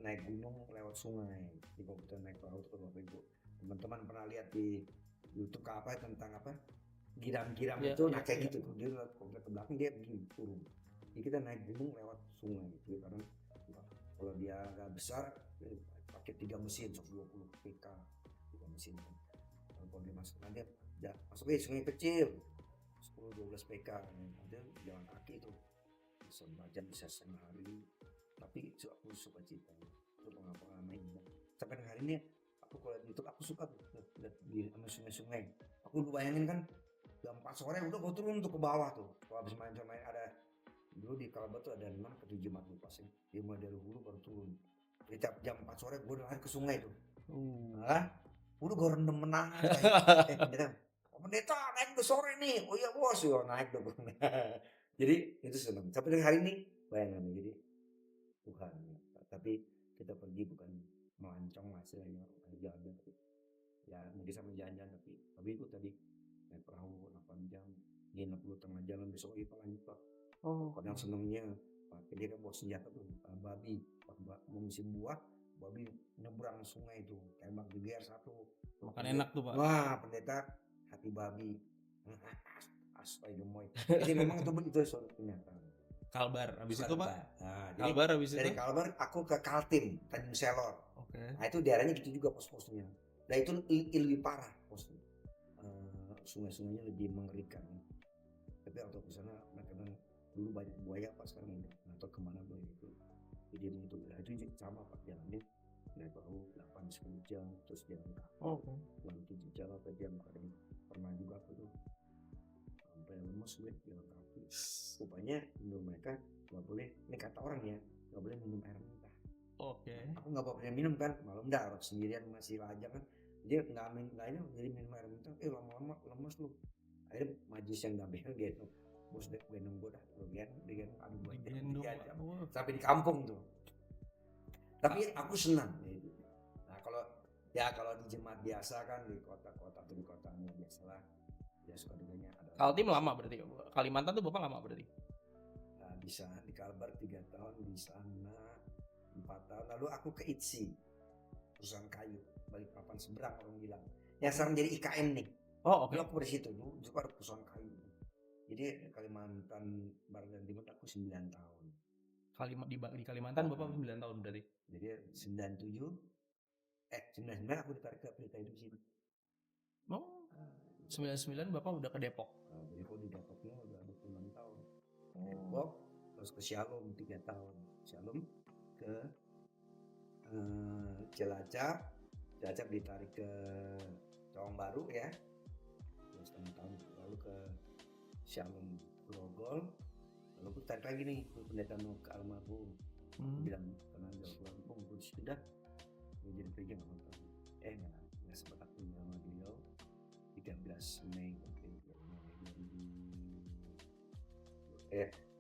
naik gunung lewat sungai. Jadi kalau kita naik perahu itu Bapak Ibu, teman-teman pernah lihat di YouTube tentang giram-giram itu, nah kayak gitu. Dia kalau ke belakang dia begini turun. Jadi kita naik gunung lewat sungai. Jadi karena kalau dia agak besar pakai 3 mesin 120 PK, 3 mesin. Kalau dia masuk nanti masuk ke sungai kecil 10-12 PK, ada jalan kaki itu setengah jam bisa setengah hari, tapi aku suka cerita itu pengalaman indah. Sampai hari ini aku kalau di YouTube aku suka lihat di sungai-sungai. Aku bayangin kan jam 4 sore udah gue turun tuh ke bawah tuh. Kalau habis main ada dulu di Kalbar tuh ada 5 ke 7 mat lupa sih. Dia mulai dari hulu baru turun. Jadi tiap jam 4 sore gue udah lari ke sungai tuh. Nah, udah gue rendem menang. Pendeta naik ke sore nih. Oh iya bos, yo naik dong. Jadi itu senang. Sampai dari hari ini bayangan jadi Tuhan. Tapi kita pergi bukan melancong lah istilahnya jalan. Ya mungkin sama jalan-jalan tapi itu tadi naik perahu 8 jam nginep dulu tengah jalan besok lagi lanjut Pak. Padahal senengnya Pak dia kan bawa senjata tuh babi mau musim buah babi nyebrang sungai itu tembak geger satu Makan enak tuh Pak. wah pendeta hati babi astaga jadi memang itu suatu kenyataan. Kalbar habis itu Pak. Nah, Kalbar habis itu. dari Kalbar aku ke Kaltim Tanjung Selor. Oke. Nah itu daerahnya gitu juga pos-posnya. Nah itu lebih parah posnya. Sungai-sungainya lebih mengerikan. Tapi waktu ke sana mereka dulu banyak buaya pas sekarang enggak. Atau kemana buaya itu. Jadi itu nah, itu sama Pak jalannya. Naik perahu 8-10 jam terus jalan kaki. Lalu 7 jam atau jam kadang pernah juga aku tuh sampai lemes gue jalan kaki. Rupanya menurut mereka nggak boleh. Ini kata orang ya nggak boleh minum air mentah. Oke. Aku nggak bawa minum kan malam dah orang sendirian masih lajang kan dia nggak ini jadi minum air mentah lama-lama lemes lu akhirnya majlis yang dampingin gitu bos deh gendong gue dah lu dia adu buat dia sampai di kampung tuh tapi aku senang gitu. Nah kalau di jemaat biasa kan di kota-kota atau di kotanya biasalah ya suka duganya ada Kaltim lama berarti Kalimantan tuh Bapak lama berarti bisa di Kalbar 3 tahun di sana 4 tahun lalu aku ke ITSI perusahaan kayu Balikpapan seberang orang bilang yang sekarang jadi IKM nih. Oke. Aku di situ dulu juga ada perusahaan kayu jadi Kalimantan Barat dan Timur aku 9 tahun di Kalimantan Bapak 9 tahun berarti jadi 97 99 aku ditarik ke Pelita Hidup sini 99 Bapak udah ke Depok jadi aku di Depoknya udah 26 tahun Depok terus ke Shalom 3 tahun Shalom ke Cilacap ditarik ke Cawang Baru ya 2,5 tahun lalu ke Shalom Grogol lalu aku tarik lagi nih ke pendeta mau ke almarhum bilang karena jauh Lampung gue sudah gue jadi pergi nggak nonton nggak sempat aku sama beliau 13 Mei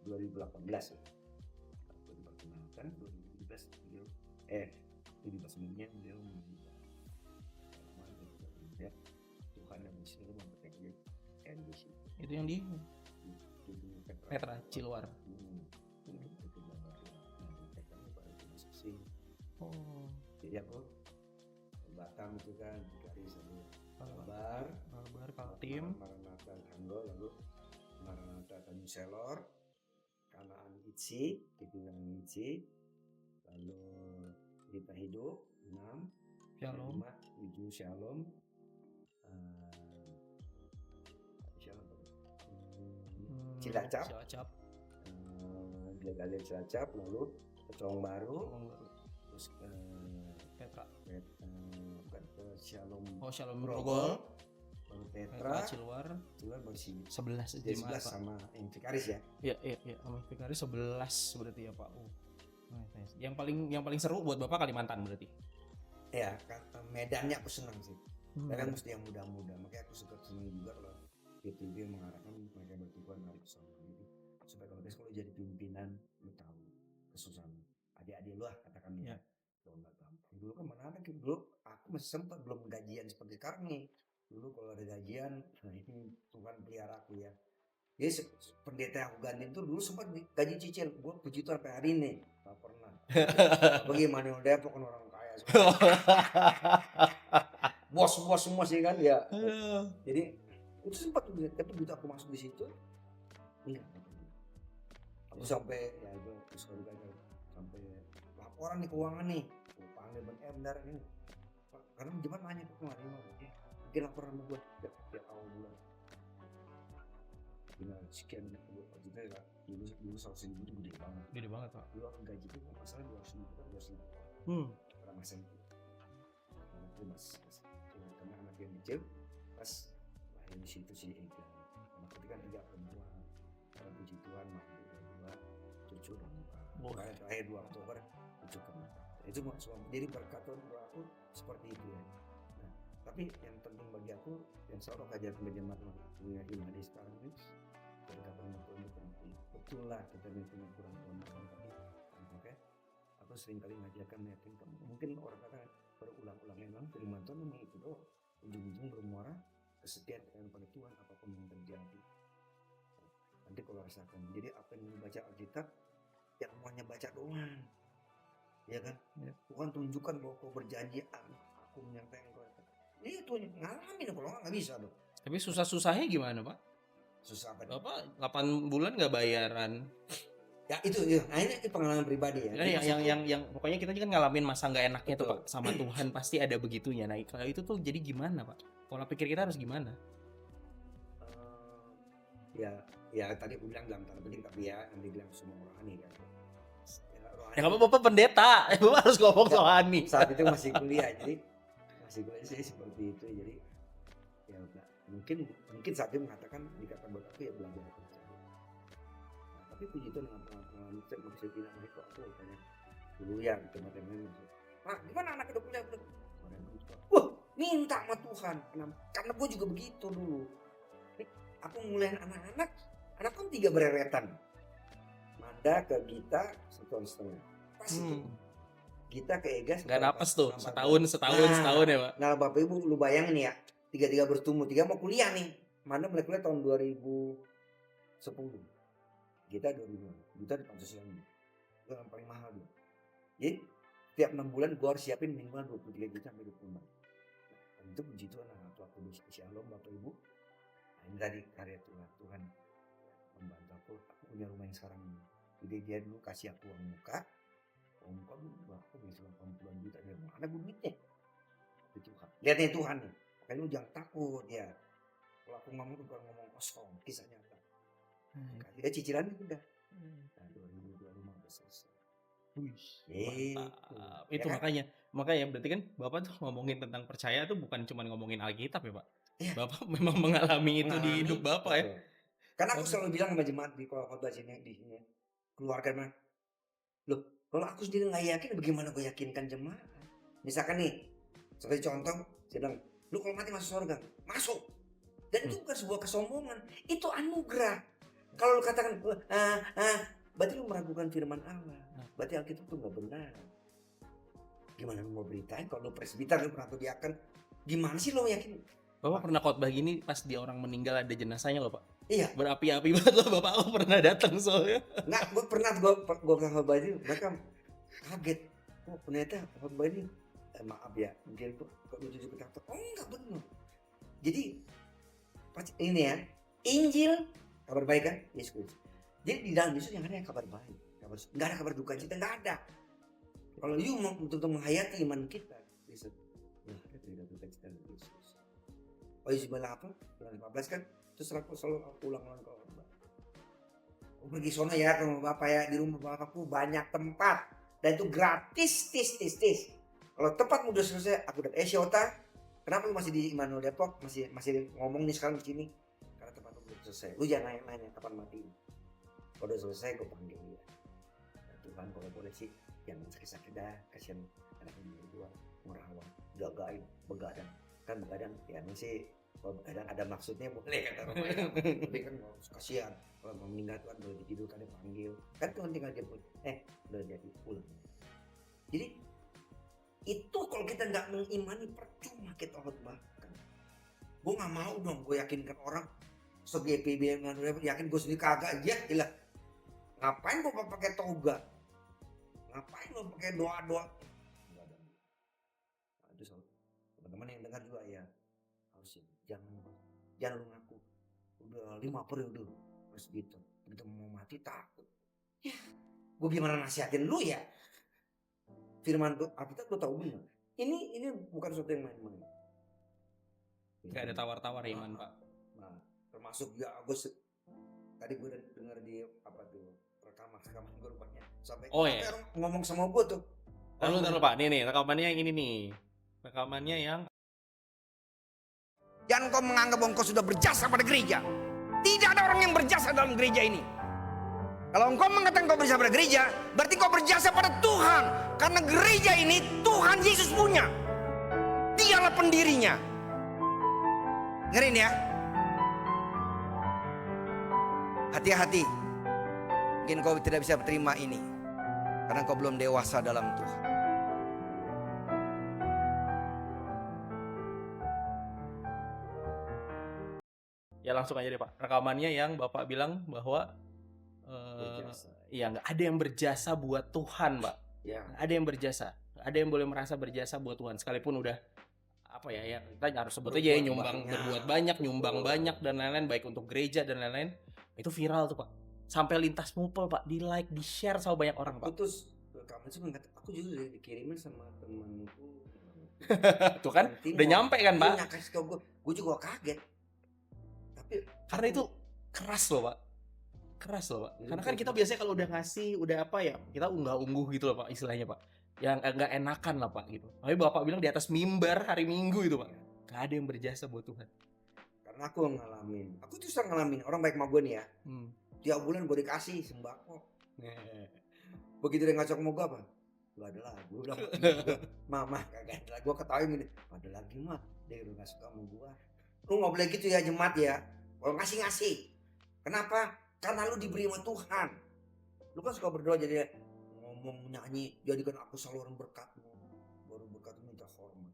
2018 ya aku diperkenalkan 2017 beliau 17 Mei beliau ya Tuhan yang disuruh mempercayai NBC itu yang di Petra Ciluar jadi aku Batam itu kan Garis lalu Kalbar Kaltim Maranatha Tanggol lalu Maranatha Tanjung Selor Kanaan ITSI Kepingan ITSI lalu Pelita Hidup 6 Shalom 7 Shalom Cilacap Gila-gila Cilacap lalu ke Cawang Baru terus ke Petra bukan ke Shalom Shalom Grogol baru Petra Ciluar baru sini 11 jemaat sama yang Vikaris ya sama Vikaris 11 berarti ya Pak nice. Yang paling seru buat Bapak Kalimantan berarti ya medannya aku senang sih karena mesti yang muda-muda makanya aku suka senang juga kalau PTB mengarahkan mereka bertujuan dari kesana gitu supaya kalau besok lo jadi pimpinan lo tahu kesusahan adik-adik lo katakan ya lo nggak gampang dulu kan mana ada dulu aku masih sempat belum gajian seperti sekarang nih dulu kalau ada gajian nah ini Tuhan pelihara aku ya jadi pendeta yang aku ganti itu dulu sempat gaji cicil gue puji Tuhan sampai hari ini nggak pernah bagaimana udah Depok kan orang kaya bos semua sih kan ya jadi itu sempat tapi begitu aku masuk di situ aku sampai ya itu sekolah gagal sampai laporan nih keuangan nih aku panggil benar ini karena jemaat nanya ke kemarin mungkin laporan sama gue tiap awal bulan dengan sekian maksudnya dulu 100.000 itu gede banget Pak dulu aku gaji itu masalah 200.000 kan 200.000 karena masa itu karena anak yang kecil pas lahir di situ sih berarti kan 3 perempuan. Karena puji Tuhan mampu 2 cucu dan empat. Oh. Karena terakhir 2 Oktober cucu keempat. Itu jadi berkat Tuhan buat aku seperti itu ya. Nah, tapi yang penting bagi aku yang selalu aku ajarkan ke jemaat punya iman di sekarang ini kedekatan sama Tuhan itu penting. Betul lah kita ini punya kurang Tuhan tapi oke. Aku sering kali ngajarkan meyakinkan mungkin orang kata berulang-ulang memang firman Tuhan memang itu doang. Ujung-ujung bermuara kesetiaan pada Tuhan apapun yang terjadi. Nanti kalau rasakan. Jadi apa yang membaca Alkitab yang semuanya baca doang. Ya kan? Ya. Tuhan tunjukkan bahwa kau berjanji aku menyampaikan kau. Itu ngalamin kalau nggak bisa dong. Tapi susah-susahnya gimana Pak? Susah apa? Bapak 8 bulan nggak bayaran. Ya itu ya. Nah, ini pengalaman pribadi ya. Yang pokoknya kita kan ngalamin masa nggak enaknya tuh Betul. Pak sama Tuhan pasti ada begitunya. Nah kalau itu tuh jadi gimana Pak? Pola pikir kita harus gimana? Ya tadi aku bilang dalam tanda penting tapi ya yang dibilang semua rohani kan. Ya nggak apa-apa Bapak pendeta, Bapak harus ngomong Ya, rohani. saat itu masih kuliah jadi sih seperti itu jadi ya udah mungkin saat itu mengatakan dikatakan buat aku ya belajar percaya. Nah, tapi puji Tuhan dengan pengalaman saya maksud bilang itu aku tanya dulu ya teman-teman Pak gimana anak udah kuliah belum? Wah minta sama Tuhan karena gue juga begitu dulu. Aku mulai anak-anak kan 3 bereretan. Manda ke Gita 1,5 tahun. Pas itu. Gita ke Ega Nggak napas tuh, 14. setahun ya Pak. Nah Bapak Ibu lu bayangin ya, 3 bertumbuh, 3 mau kuliah nih. Manda mulai kuliah tahun 2010. Gita 2000. Gita di Pancasila. Itu yang paling mahal dia. Jadi tiap 6 bulan gue harus siapin minimal 23 juta sampai 24. Nah, itu puji Tuhan waktu aku di Shalom Bapak Ibu. Nah, ini tadi karya Tuhan membantu aku punya rumah yang sekarang ini. Jadi dia dulu kasih aku uang muka dulu aku bisa 80 juta dari mana duitnya? Itu Tuhan. Lihat nih Tuhan nih. Makanya lu jangan takut ya. Kalau aku ngomong tuh bukan ngomong kosong, kisah nyata. Dia cicilan udah. Nah, 2025 udah selesai. Itu Ya kan? makanya berarti kan Bapak tuh ngomongin tentang percaya tuh bukan cuma ngomongin Alkitab ya Pak. Ya. Bapak memang mengalami itu di hidup Bapak ya. Karena aku selalu bilang sama jemaat di khotbah sini di sini keluarga mah. Loh, kalau aku sendiri nggak yakin bagaimana gue yakinkan jemaat? Misalkan nih, seperti contoh, saya bilang, lu kalau mati masuk surga, masuk. Dan itu bukan sebuah kesombongan, itu anugerah. Kalau lu katakan, berarti lu meragukan firman Allah. Berarti Alkitab itu nggak benar. Gimana lu mau beritain? Kalau lu presbiter, lu pernah diakan, gimana sih lu yakin? Bapak pernah khotbah gini pas di orang meninggal ada jenazahnya loh Pak. Iya. Berapi-api banget loh Bapak, aku pernah datang soalnya. Nggak, gue pernah khotbah ini, mereka kaget. Oh ternyata khotbah ini, maaf ya, mungkin kok lucu kata, oh enggak benar. Jadi pas ini ya, Injil kabar baik kan, Yesus Kristus. Jadi di dalam Yesus yang ada yang kabar baik, nggak ada kabar duka cita, nggak ada. Kalau you mau untuk menghayati iman kita, Yesus, nah tidak duka cita Yesus. Oh Yesus bilang apa? Bulan 15 kan, terus aku selalu ulang-ulang kalau pergi sono ya ke rumah bapak ya, di rumah bapakku banyak tempat dan itu gratis tis. Kalau tempat udah selesai aku udah Siota, kenapa lu masih di Immanuel Depok masih ngomong nih sekarang di sini? Karena tempat lu belum selesai. Lu jangan nanya kapan mati. Kalau udah selesai gue panggil dia. Nah, Tuhan kalau boleh sih jangan sakit-sakit dah, kasihan anaknya berdua merawat, jagain, begadang. Kan begadang ya masih kalau begadang ada maksudnya boleh kata orang lain. Tapi kan kasihan kalau mau meninggal Tuhan boleh ditidurkan dipanggil. Kan Tuhan tinggal jemput. Udah jadi pulang. Jadi itu kalau kita nggak mengimani percuma kita khotbahkan. Gue nggak mau dong gue yakinkan orang se-GPB yakin gue sendiri kagak aja gila. Ngapain gue pakai toga? Ngapain gue pakai doa-doa? Enggak ada. Nah, itu teman-teman yang dengar juga ya harus jangan lu ngaku udah 5 periode terus gitu kita mau mati takut ya gue gimana nasihatin lu ya firman tuh kita gue tahu benar ini bukan sesuatu yang main-main nggak ada tawar-tawar iman Pak. Nah termasuk ya gue tadi gue dengar di apa tuh rekaman gue rupanya sampai iya. orang ngomong sama gue tuh Taruh Pak, nih rekamannya yang ini nih, rekamannya yang jangan kau menganggap bahwa kau sudah berjasa pada gereja. Tidak orang yang berjasa dalam gereja ini. Kalau engkau mengatakan kau berjasa pada gereja, berarti kau berjasa pada Tuhan. Karena gereja ini Tuhan Yesus punya. Dialah pendirinya. Dengerin ya. Hati-hati. Mungkin kau tidak bisa terima ini. Karena kau belum dewasa dalam Tuhan. Ya langsung aja deh Pak. Rekamannya yang Bapak bilang bahwa Berjasa. ya nggak ada yang berjasa buat Tuhan, Pak. Ya. Nggak ada yang berjasa. Nggak ada yang boleh merasa berjasa buat Tuhan sekalipun udah apa ya kita harus sebut aja ya, nyumbang berbuat banyak, nyumbang banyak dan lain-lain, baik untuk gereja dan lain-lain. Itu viral tuh Pak. Sampai lintas mupel Pak, di like, di share sama banyak orang Pak. Terus kamu sih mengatakan, aku juga dikirimin sama temanku. Tuh kan, udah nyampe kan Pak? Iya, kasih tau gue juga kaget. Tapi karena itu keras loh Pak. Keras loh Pak. Karena kan kita biasanya kalau udah ngasih, udah apa ya, kita unggah-ungguh gitu loh Pak istilahnya Pak. Yang enggak enakan lah Pak gitu. Tapi Bapak bilang di atas mimbar hari Minggu itu Pak. Gak ada yang berjasa buat Tuhan. Karena aku ngalamin. Aku tuh sering ngalamin. Orang baik sama gue nih ya. Tiap bulan gue dikasih sembako. Begitu dia ngacok mau gue apa? Gak ada lagi. Gue bilang, mama kagak ada lagi. Gue ketawain gini. Ada lagi mah. Dia udah gak suka sama gue. Lu gak boleh gitu ya jemaat ya. Kalau ngasih-ngasih. Kenapa? Karena lu diberi sama Tuhan. Lu kan suka berdoa jadi ngomong nyanyi, jadikan aku saluran berkatmu. Baru berkatmu minta hormat.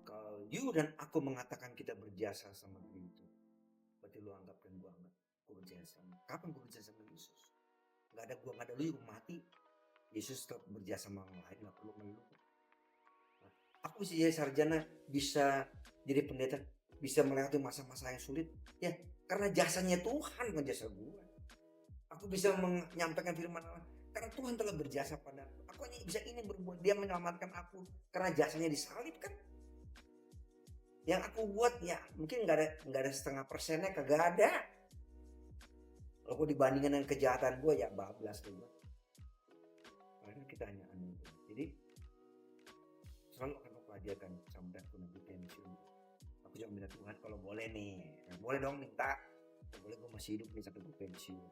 Kalau you dan aku mengatakan kita berjasa sama itu, berarti lu anggapkan gua anggap gua berjasa. Kapan gua berjasa sama Yesus? Gak ada gua, gak ada lu, gua mati. Yesus tetap berjasa sama orang lain, gak perlu melu. Nah, aku bisa jadi sarjana, bisa jadi pendeta, bisa melewati masa-masa yang sulit. Ya, karena jasanya Tuhan bukan jasa gua. Aku bisa menyampaikan firman Allah karena Tuhan telah berjasa pada aku. Aku hanya bisa ini berbuat, dia menyelamatkan aku karena jasanya disalib kan. Yang aku buat ya mungkin nggak ada 0,5%-nya, kagak ada. Kalau dibandingkan dengan kejahatan gue ya bablas tuh gue. Karena kita hanya anu. Jadi selalu akan pelajarkan sampai aku nanti pensiun. Aku cuma minta Tuhan kalau boleh nih, boleh dong minta. Kalau boleh gue masih hidup nih sampai gue pensiun.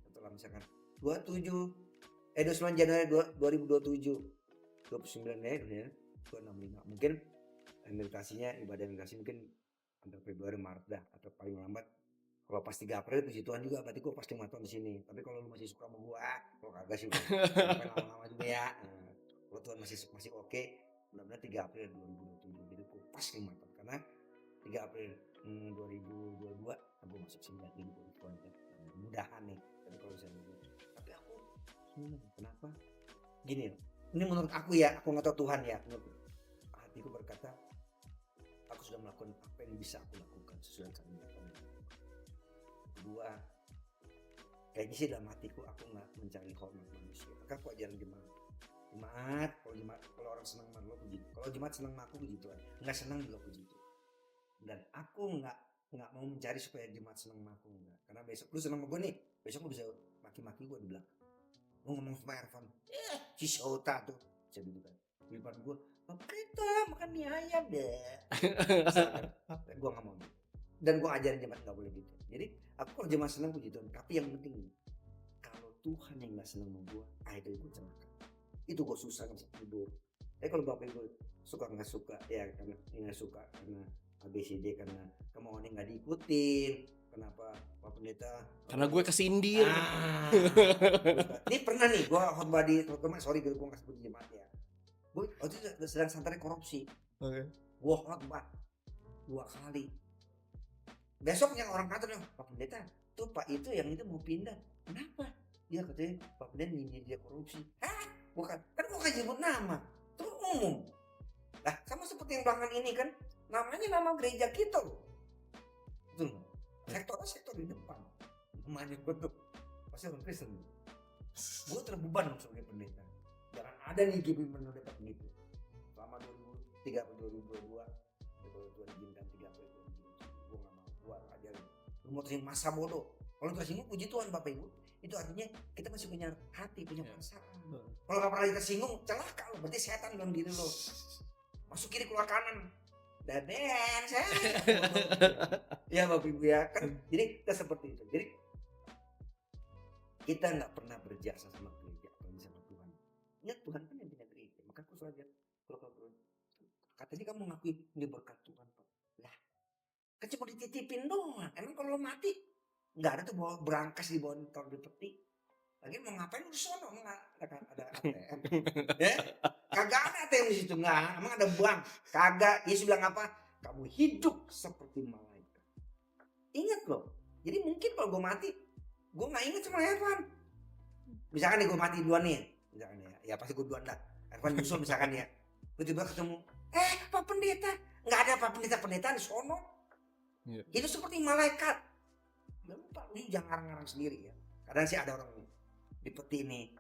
Setelah misalkan 29 Januari 2027, 29 ya, 265 mungkin. Meditasinya, ibadah meditasi mungkin antara Februari Maret dah, atau paling lambat kalau pas 3 April puji Tuhan juga, berarti gue pasti mati di sini. Tapi kalau lu masih suka sama gue, kalau kagak sih udah lama-lama juga ya. Kalau Tuhan masih oke, mudah-mudahan 3 April 2027 jadi gue pasti mati karena 3 April 2022 aku masuk sini lagi di Tuhan. Mudahan nih, tapi kalau saya tapi aku kenapa? Gini loh, ini menurut aku ya, aku nggak tahu Tuhan ya. Hatiku berkata, aku sudah melakukan apa yang bisa aku lakukan sesuai dengan Tuhan. Kedua, kayaknya sih dalam hatiku aku nggak mencari hormat manusia. Maka aku ajaran jemaat, kalau orang senang sama lo puji. Kalau jemaat senang sama aku puji Tuhan, nggak senang juga puji Tuhan. Dan aku nggak mau mencari supaya jemaat senang sama aku, enggak. Karena besok lu senang sama gue nih, besok lu bisa maki-maki gue di belakang. Lu ngomong sama Ervan, si Shota tuh, bisa gitu kan. Di depan gue, kita makan mie ayam deh. Gue gak mau. Dan gue ajarin jemaat gak boleh gitu. Jadi aku kalau jemaat senang puji Tuhan. Tapi yang penting kalau Tuhan yang gak senang sama gue, itu gue celaka. Itu gue susah gak bisa tidur. Tapi kalau bapak ibu suka gak suka, ya karena gak suka karena ABCD, karena kemauannya gak diikutin. Kenapa Pak Pendeta? Karena gue kesindir. Ini pernah nih gue khotbah di sorry gue gak sebut jemaat ya. Gue waktu itu sedang santai korupsi. Gue khotbah 2 kali. Besoknya orang kantor Pak Pendeta, tuh Pak itu yang itu mau pindah. Kenapa? Dia katanya Pak Pendeta nyindir dia korupsi. Hah? Bukan. Kan gue kan nyebut nama. Itu umum. Nah sama seperti yang belakangan ini kan, namanya nama gereja kita loh. Betul. Sektor di depan. Namanya betul. Pasti orang Kristen. Gue terbeban sebagai pendeta. Jangan ada nih gibi mendapat gitu. Selama 2003 atau 2022, kalau Tuhan izinkan 3 April 2027, gue gak mau keluar aja. Lu mau terima masa bodoh. Kalau tersinggung puji Tuhan Bapak Ibu, itu artinya kita masih punya hati, punya perasaan. Kalau gak pernah tersinggung, celaka lo. Berarti setan dalam diri lo. Masuk kiri keluar kanan. Daden saya. Ya Bapak Ibu ya kan. Jadi kita seperti itu. Jadi kita nggak pernah berjasa sama gereja atau sama Tuhan. Ingat Tuhan kan yang punya gereja. Maka aku selalu bilang, kalau katanya kamu ngakui ini berkat Tuhan Pak. Lah, kan cuma dititipin doang. Emang kalau lo mati nggak ada tuh bawa berangkas di bawah di peti. Lagi mau ngapain lu sono? Emang ada ATM? Ya? Kagak ada ATM di situ, nggak. Emang ada bank? Kagak. Yesus bilang apa? Kamu hidup seperti malaikat. Ingat loh. Jadi mungkin kalau gue mati, gue nggak ingat sama Evan. Misalkan nih gue mati duluan nih, misalkan ya pasti gue duluan dah. Evan nyusul misalkan ya. Tiba-tiba ketemu, Pak Pendeta, nggak ada Pak Pendeta di sono. Iya. Itu seperti malaikat. Lupa, lu jangan ngarang sendiri ya. Kadang sih ada orang di peti nih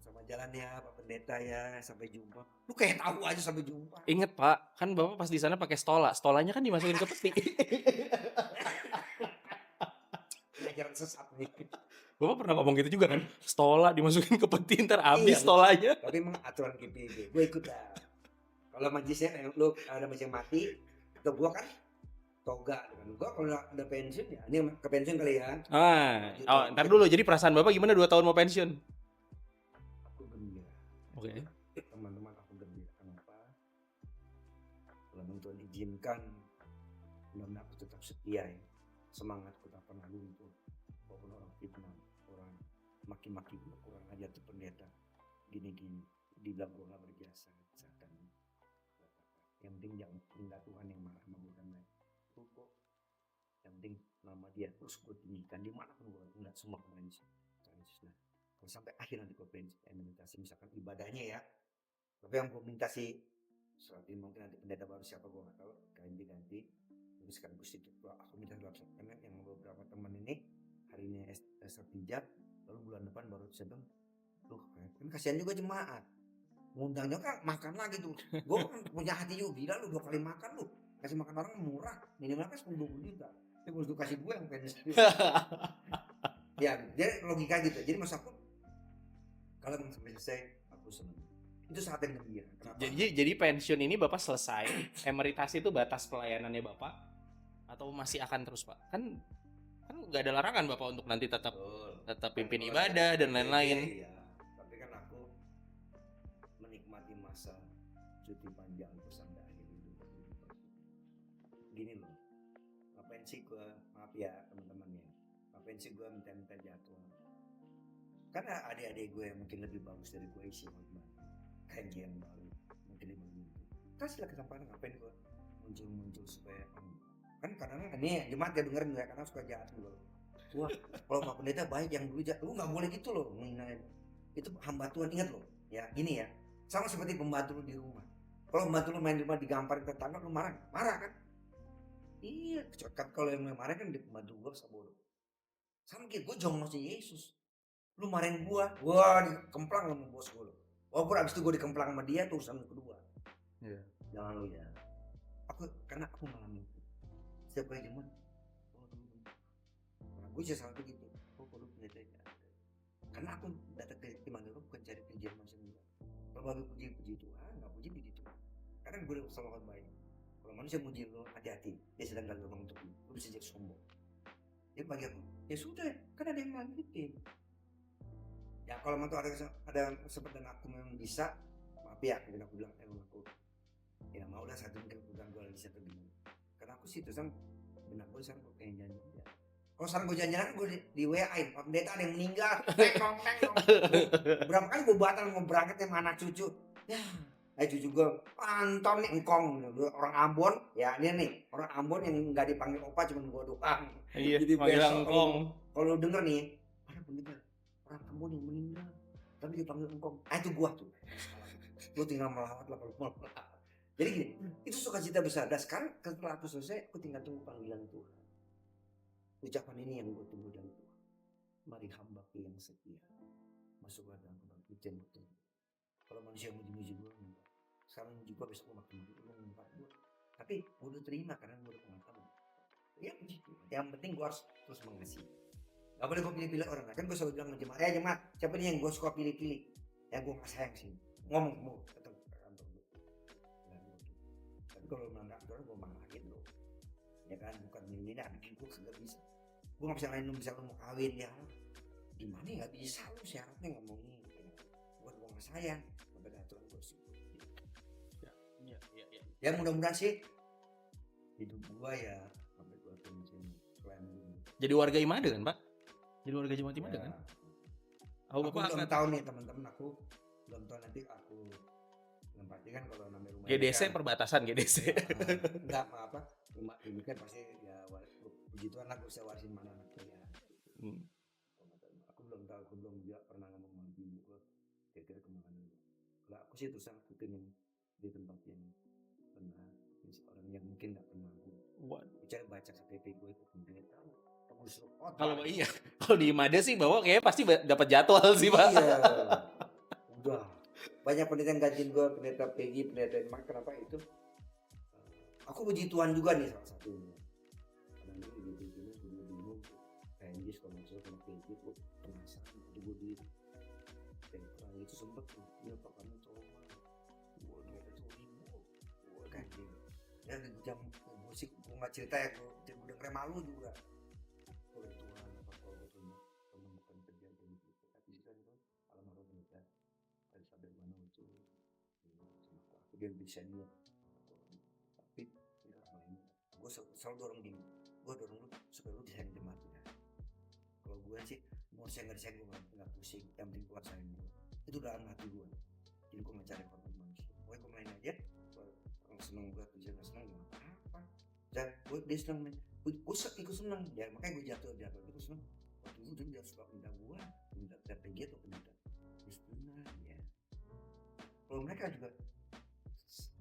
sama jalan ya Pak Pendeta ya, sampai jumpa. Lu kayak tahu aja sampai jumpa. Ingat Pak, kan Bapak pas di sana pakai stolanya kan dimasukin ke peti. Ajaran sesat nih. Bapak pernah ngomong gitu juga kan? Stola dimasukin ke peti ntar habis Iya, stolanya. Tapi emang aturan GPIB, gue ikut dah. Kalau majisnya lu ada majis mati, atau gua kan toga dengan gua kalau udah pensiun ya, ini ke pensiun kali ya. Ntar dulu. Jadi perasaan Bapak gimana 2 tahun mau pensiun? Aku gembira. Oke. Teman-teman aku gembira. Kenapa? Kalau Tuhan izinkan, mudah-mudahan aku tetap setia ya. Semangatku tak pernah luntur. Walaupun orang fitnah, orang maki-maki gua kurang ajar tuh pendeta. Gini-gini, dibilang gua nggak berjasa. Misalkan, yang penting jangan Tuhan yang marah sama gua dan lain. Kok yang penting nama dia terus gue tinggikan dimanapun gue nggak semua kemarin sih. Nah, kalau sampai akhir nanti gue meditasi misalkan ibadahnya ya, tapi yang gue minta sih saat ini mungkin nanti pendeta baru siapa gue nggak tahu ganti terus kan Gusti itu aku minta doa karena yang beberapa teman ini hari ini sertijab lalu bulan depan baru saya bilang tuh kan kasihan juga jemaat ngundangnya kan makan lagi tuh gue kan punya hati juga gila lu 2 kali makan lu kasih makan orang murah minimal kan 10-20 juta tapi harus kasih gue yang pengen ya jadi logika gitu jadi mas aku kalau sampai selesai aku senang itu saat yang gembira. Jadi pensiun ini Bapak selesai emeritasi itu batas pelayanannya Bapak atau masih akan terus Pak kan nggak ada larangan Bapak untuk nanti tetap pimpin ibadah dan lain-lain. Iya, tapi kan aku menikmati masa cuti panjang sampai akhir hidup. Gini loh, ngapain sih gue, maaf ya teman-teman ya, ngapain sih gue minta jadwal? Karena adik-adik gue yang mungkin lebih bagus dari gue isi kayak yang baru, mungkin lebih bagus. Kasihlah kesempatan ngapain gue muncul supaya kan kadang-kadang nih jemaat ya dengerin ya karena suka jahat gue. Wah, kalau Pak Pendeta baik yang dulu jahat, lu nggak boleh gitu loh menghinain. Itu hamba Tuhan ingat loh, ya gini ya, sama seperti pembantu lu di rumah. Kalau pembantu lu main di rumah digamparin tetangga lu marah kan? Iya, kecokat kalau yang marah kan di pembantu gua bodoh. Sama gitu, gua jongos Yesus. Lu marahin gua dikemplang sama bos gua. Walaupun abis itu gua dikemplang sama dia tuh urusan kedua. Iya. Jangan lu ya. Karena aku ngalamin itu. Setiap kali jemaat, gue bisa sampai gitu. Kalau pendeta ya. Karena aku datang ke Immanuel bukan cari pujian manusia enggak. Kalau baru puji Tuhan, nggak puji Tuhan. Karena gue udah selalu baik. Kalau manusia muji lo, hati-hati. Dia sedang gak ngomong untuk lo bisa jadi sombong. Dia bagi aku, ya sudah, kan ada yang lanjutin. Ya kalau mantu ada kesempatan aku memang bisa, maaf ya, kemudian aku bilang, aku ya mau lah satu mungkin aku bilang gue lagi satu gini. Karena aku sih terus benar gue sekarang gue pengen janji. Ya. Kalau sekarang gue janjian gue di WA-in, Pak Pendeta ada yang meninggal, neng. Berapa kali gue batal mau berangkat sama anak cucu. Ya, cucu gue Anton nih engkong orang Ambon ya ini nih orang Ambon yang nggak dipanggil opa cuma gue doang. Iya, jadi panggil engkong. Kalau denger nih ada pendeta orang Ambon yang meninggal tapi dipanggil engkong itu gue tuh gue tinggal melawat lah kalau jadi gini itu sukacita besar dan sekarang setelah aku selesai aku tinggal tunggu panggilan Tuhan ucapan ini yang gue tunggu dari Tuhan mari hambaku yang setia masuk ke dalam kebangkitan betul. Kalau manusia muji-muji gue enggak. Sekarang muji gue besok gue makin muji gue ngumpat gue. Tapi gue udah terima karena gue udah pengetahuan. Ya puji Tuhan. Yang penting gue harus terus mengasihi. Gak boleh gue pilih-pilih orang. Kan gue selalu bilang sama jemaat. Jemaat siapa nih yang gue suka pilih-pilih. Yang gue gak sayang sih. Ngomong mau datang ke kantor gue. Dan gue kalau melanggar aturan gue marahin lo, ya kan, bukan ini bikin gue kagak bisa. Gue nggak bisa lain lu, bisa lu mau kawin ya gimana ya, nggak bisa lu syaratnya ngomong ini, bukan gue nggak sayang, melanggar aturan gue sih. Ya. Ya mudah-mudahan sih hidup gue ya sampai gue pensiun keren dulu. Jadi warga Imade kan Pak? Jadi warga Jemaat Imade Ya, kan? aku Bapak belum akan tahu nih teman-teman, aku belum tahu nanti aku yang pasti kan kalau namanya rumah GDC ini kan, perbatasan GDC. enggak apa rumah ini kan pasti ya begitu anak usia warisin mana anaknya ya. Aku belum tahu, aku belum juga pernah ngomong sama ibu gue kira-kira kemana dulu. Kalau aku sih terus aku pengen di tempat yang benar, orang yang mungkin nggak pernah gue bicara baca KTP gue itu mungkin tahu. Kalau iya, kalau di Imade sih bawa kayaknya pasti dapat jadwal sih Pak. Iya, udah banyak penelitian gajian gue, penelitian PG, penelitian mak, kenapa itu? Aku begituan juga nih salah satunya. Karena ini begitu gue bingung, Randy kalau misalnya kena PG, gue penasaran, itu gue di orang itu sempet tuh, ya Pak kamu trauma, gue itu gue ganti. Ya jam musik gue nggak cerita ya, gue dengerin malu juga. Kalau Tuhan apa kalau gue menemukan kejadian itu, tapi kan itu almarhum kita dari sampai mana itu sama aku dia bisa niat, tapi tidak main. Gue selalu dorong dia, gue dorong lu supaya lu disayang jemaatnya. Kalau gue sih mau saya nggak disayang, gue nggak pusing, yang penting gue sayang gue, itu dalam hati gue. Jadi gue mencari korban manusia, gue main aja, orang seneng gue, bisa nggak seneng nggak apa-apa. Dan gue dia seneng main, gue ikut seneng, ya makanya gue jatuh gue seneng. Waktu itu dia suka pindah gue, pindah PG atau pindah Bismillah ya. Kalau mereka juga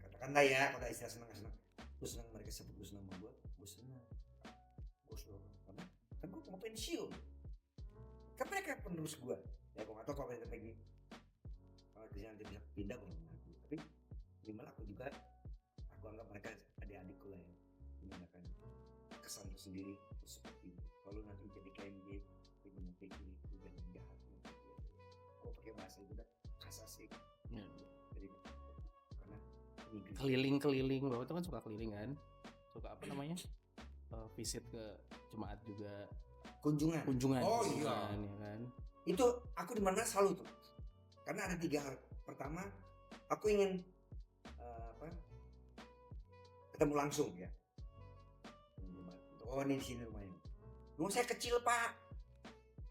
katakanlah ya, kalau istilah senang, gue senang mereka sebut gue senang sama gue senang, gue senang karena kan gue mau pensiun, kan mereka penerus gue. Ya gue nggak tahu kalau mereka pergi, kalau nanti bisa pindah gue nggak ngaku, tapi gimana aku juga, aku anggap mereka adik-adikku lah ya, menggunakan kesan tersendiri seperti itu. Kalau nanti jadi KMG, dia punya PG, itu dan jahat. Kalau pakai bahasa itu udah kasasik. Ya. Jadi karena keliling-keliling, Bapak itu kan suka keliling kan, suka apa namanya, visit ke jemaat juga, kunjungan. Oh iya. Ya kan? Itu aku di mana selalu tuh, karena ada 3 hal. Pertama, aku ingin ketemu langsung ya. Oh ini di sini rumahnya. Rumah saya kecil Pak.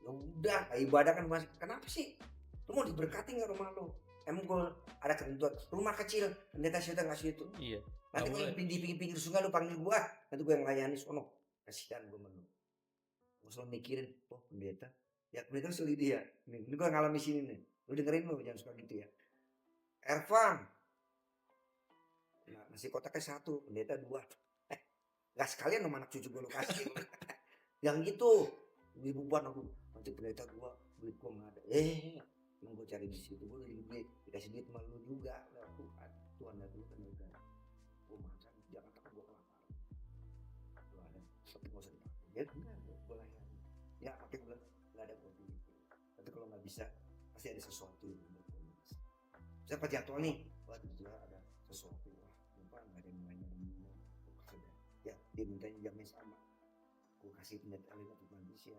Ya udah, ibadah kan mas. Kenapa sih? Lu mau diberkati nggak rumah lu? Emang gue ada ketentuan rumah kecil, pendeta sudah ngasih itu. Iya. Nanti gue di pinggir sungai lu panggil gue, nanti gue yang layani sono. Kasihan gue menu. Gue selalu mikirin, oh pendeta, ya pendeta selalu dia. Ini gue ngalami sini nih. Lu dengerin lu, jangan suka gitu ya. Ervan, nah, nasi kotaknya 1, pendeta 2. Gak sekalian sama anak cucu gue lu kasih. Yang gitu, ibu buat aku nanti pendeta gue, duit gue nggak ada. Emang gue cari di situ, gue dikasih duit sama lu juga. Tuhan ya dulu kan udah, gue makan, jangan takut gue kelaparan. Gue ada, tapi gak usah dipakai. Ya enggak, gue layan. Ya akhirnya gue nggak ada gue pilih. Tapi kalau nggak bisa, pasti ada sesuatu yang buat gue bisa. Saya pas jatuh nih, waktu itu ada sesuatu. Wah, lupa nggak ada yang nanya. Ya dia mintanya jamnya sama, gue kasih pendeta alim untuk manusia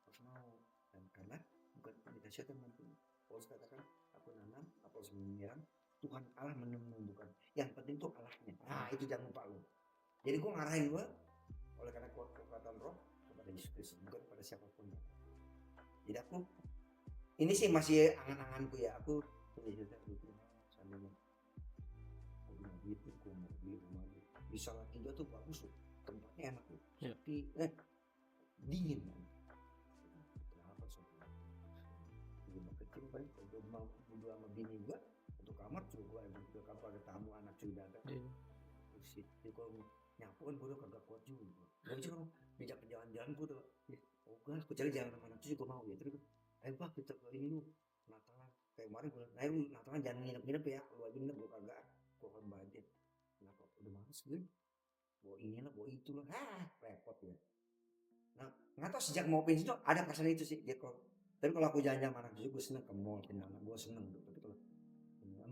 harus mau, dan karena bukan pendeta syaitan mampu. Paulus katakan aku nanam, Apolos menyiram, Tuhan Allah menumbuhkan, yang penting tuh Allahnya. Nah itu jangan lupa lo. Jadi gue ngarahin gue oleh karena kekuatan roh kepada Yesus Kristus, bukan pada siapapun. Jadi aku ini sih masih angan-anganku ya, aku punya cerita gitu seandainya gue punya duit, gue mau beli rumah bisa lagi tuh bagus tuh, tempatnya enak tuh, tapi dingin kan. Kenapa soalnya? Rumah kecil kan, kalau gue mau berdua sama bini gue, untuk kamar cuy gue yang berdua kamar ada tamu anak cuy datang. Terus jadi kalau nyapu kan gue udah kagak kuat juga. Gue cuma diajak ke jalan-jalan gue udah, oh gue cari jalan sama anak cuy gue mau ya. Terus ayo Pak kita ke ini lu Natalan. Kayak kemarin gue, ayo lu Natalan jangan nginep-nginep ya, lu aja nginep gue kagak, gue kan budget. Kenapa? Udah males gue bawa ini lah, bawa itu lah, repot ya. Nah, nggak tahu sejak mau pensiun tuh ada perasaan itu sih. Dia kalau, tapi kalau aku jalan-jalan sama anak cucu gue seneng ke mall, kemana gue seneng tuh. Tapi kalau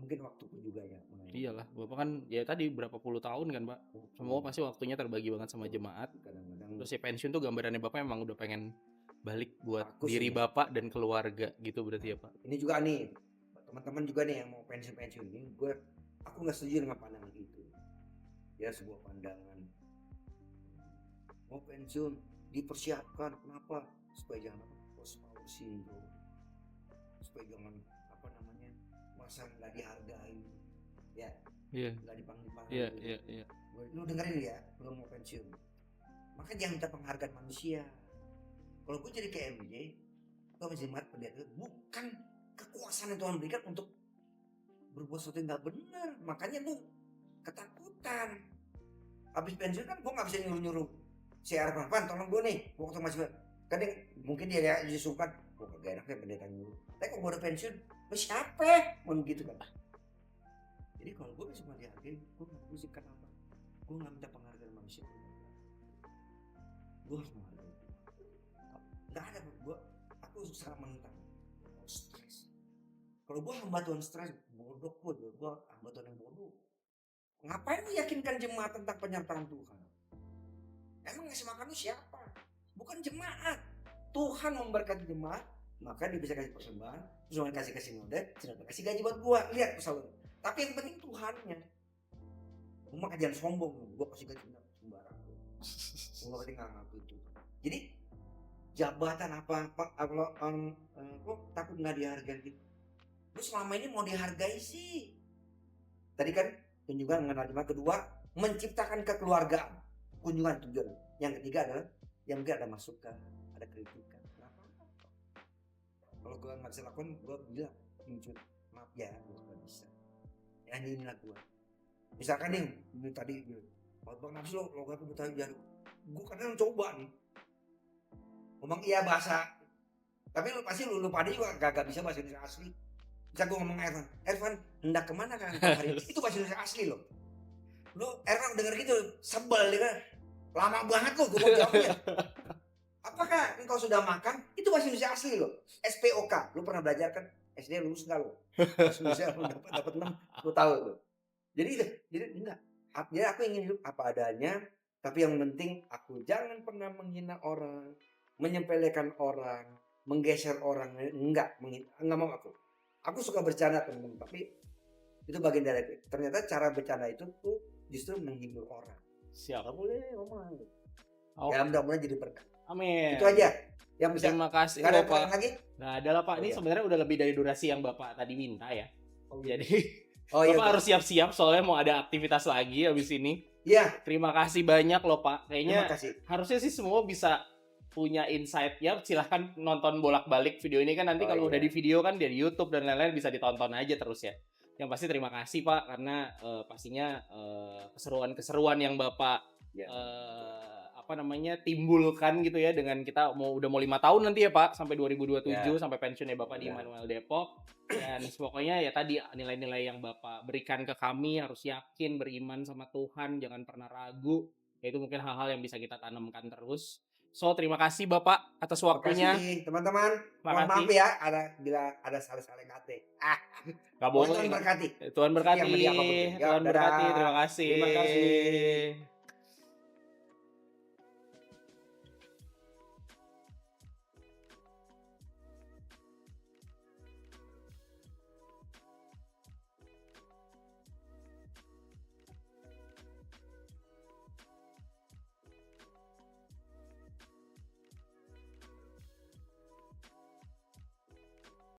mungkin waktuku juga ya. Iyalah, Bapak kan ya tadi berapa puluh tahun kan, Pak. Semua pasti waktunya terbagi banget sama jemaat. Kadang-kadang Terus ya pensiun tuh gambarannya Bapak emang udah pengen balik buat Fokus diri ya. Bapak dan keluarga gitu berarti ya, Pak. ini juga nih teman-teman juga nih yang mau pensiun ini, aku nggak setuju dengan pandangan itu. Ya sebuah pandangan mau pensiun dipersiapkan, kenapa? Supaya jangan post power syndrome, supaya jangan masa nggak dihargai, ya Iya. nggak dipanggil-panggil. Iya, iya, iya. Lu dengerin ya, lu mau pensiun, maka jangan minta penghargaan manusia. Kalau gue jadi kayak MJ, gue menjimat pendeta, bukan kekuasaan yang Tuhan berikan untuk berbuat sesuatu yang nggak benar. Makanya lu ketakutan. Habis pensiun kan gue nggak bisa nyuruh si Arfan, tolong gue nih, waktu masih kan mungkin dia ya disukat, gue gak enak ya pendeta nyuruh. Tapi kalau gue udah pensiun, lu siapa? Mau gitu kan. Jadi kalau gue bisa dihargai, gue nggak musik kenapa? Gue nggak minta penghargaan manusia. Gue harus menghargai. Nggak ada aku sangat menentang. Stres. Kalau gue hamba Tuhan stres, bodoh gue hamba Tuhan yang bodoh. Ngapain lu yakinkan jemaat tentang penyertaan Tuhan? Emang ngasih makan lu siapa? Bukan jemaat. Tuhan memberkati jemaat, maka dia bisa kasih persembahan, terus kasih modal, terus kasih gaji buat gua. Lihat pesawat. Tapi yang penting Tuhannya. Gua mah jangan sombong, gua kasih gaji sembarang. Gua penting nggak ngaku itu. Jadi jabatan apa kok takut nggak dihargai gitu. Lu selama ini mau dihargai sih. Tadi kan kunjungan mengenal jemaat, kedua menciptakan kekeluargaan. Kunjungan tujuan. Yang ketiga adalah yang mungkin ada masukan, ada kritikan. Kenapa? Kalau gue nggak bisa lakukan, gue bilang muncul, maaf ya, gue nggak bisa. Ya inilah gue. Misalkan nih, ini tadi, bang nafsu lo gak buta jarum. Gue kadang coba nih, ngomong iya bahasa, tapi lu pasti lu pada juga gak bisa bahasa Indonesia asli. Bisa gue ngomong Ervan, hendak kemana kan hari ini? Itu bahasa Indonesia asli loh. Lu Ervan denger gitu, sebel dia kan. Lama banget lo gue mau jawabnya. Apakah engkau sudah makan? Itu bahasa Indonesia asli loh. SPOK. Lu pernah belajar kan? SD lulus enggak lo? Bahasa Indonesia lu dapat 6, lu tahu tuh. Jadi enggak. Jadi aku ingin hidup apa adanya, tapi yang penting aku jangan pernah menghina orang, menyepelekan orang, menggeser orang. Enggak mau aku. Aku suka bercanda teman-teman, tapi itu bagian dari ternyata cara bercanda itu tuh justru menghibur orang. Siap. Gak boleh ngomong. Oh. Ya mudah-mudahan jadi berkah. Amin. Itu aja yang bisa. Terima kasih Gak ada Bapak. lagi? Nggak ada lah Pak. Ini sebenarnya udah lebih dari durasi yang Bapak tadi minta ya. Jadi Bapak harus siap-siap soalnya mau ada aktivitas lagi habis ini. Iya. Terima kasih banyak loh Pak. Kayaknya harusnya sih semua bisa punya insight ya. Silahkan nonton bolak-balik video ini kan nanti kalau udah di video kan dari YouTube dan lain-lain bisa ditonton aja terus ya. Yang pasti terima kasih Pak karena pastinya keseruan-keseruan yang Bapak timbulkan gitu ya dengan kita udah mau 5 tahun nanti ya Pak sampai 2027 sampai pensiunnya Bapak di Immanuel Depok. Dan pokoknya ya tadi nilai-nilai yang Bapak berikan ke kami harus yakin, beriman sama Tuhan, jangan pernah ragu. Ya itu mungkin hal-hal yang bisa kita tanamkan terus. So terima kasih Bapak atas waktunya. Terima kasih teman-teman. Mohon maaf ya bila ada salah-salah kata. Gak boleh. Tuhan berkati. Tuhan berkati. Tuhan berkati. Terima kasih. Terima kasih.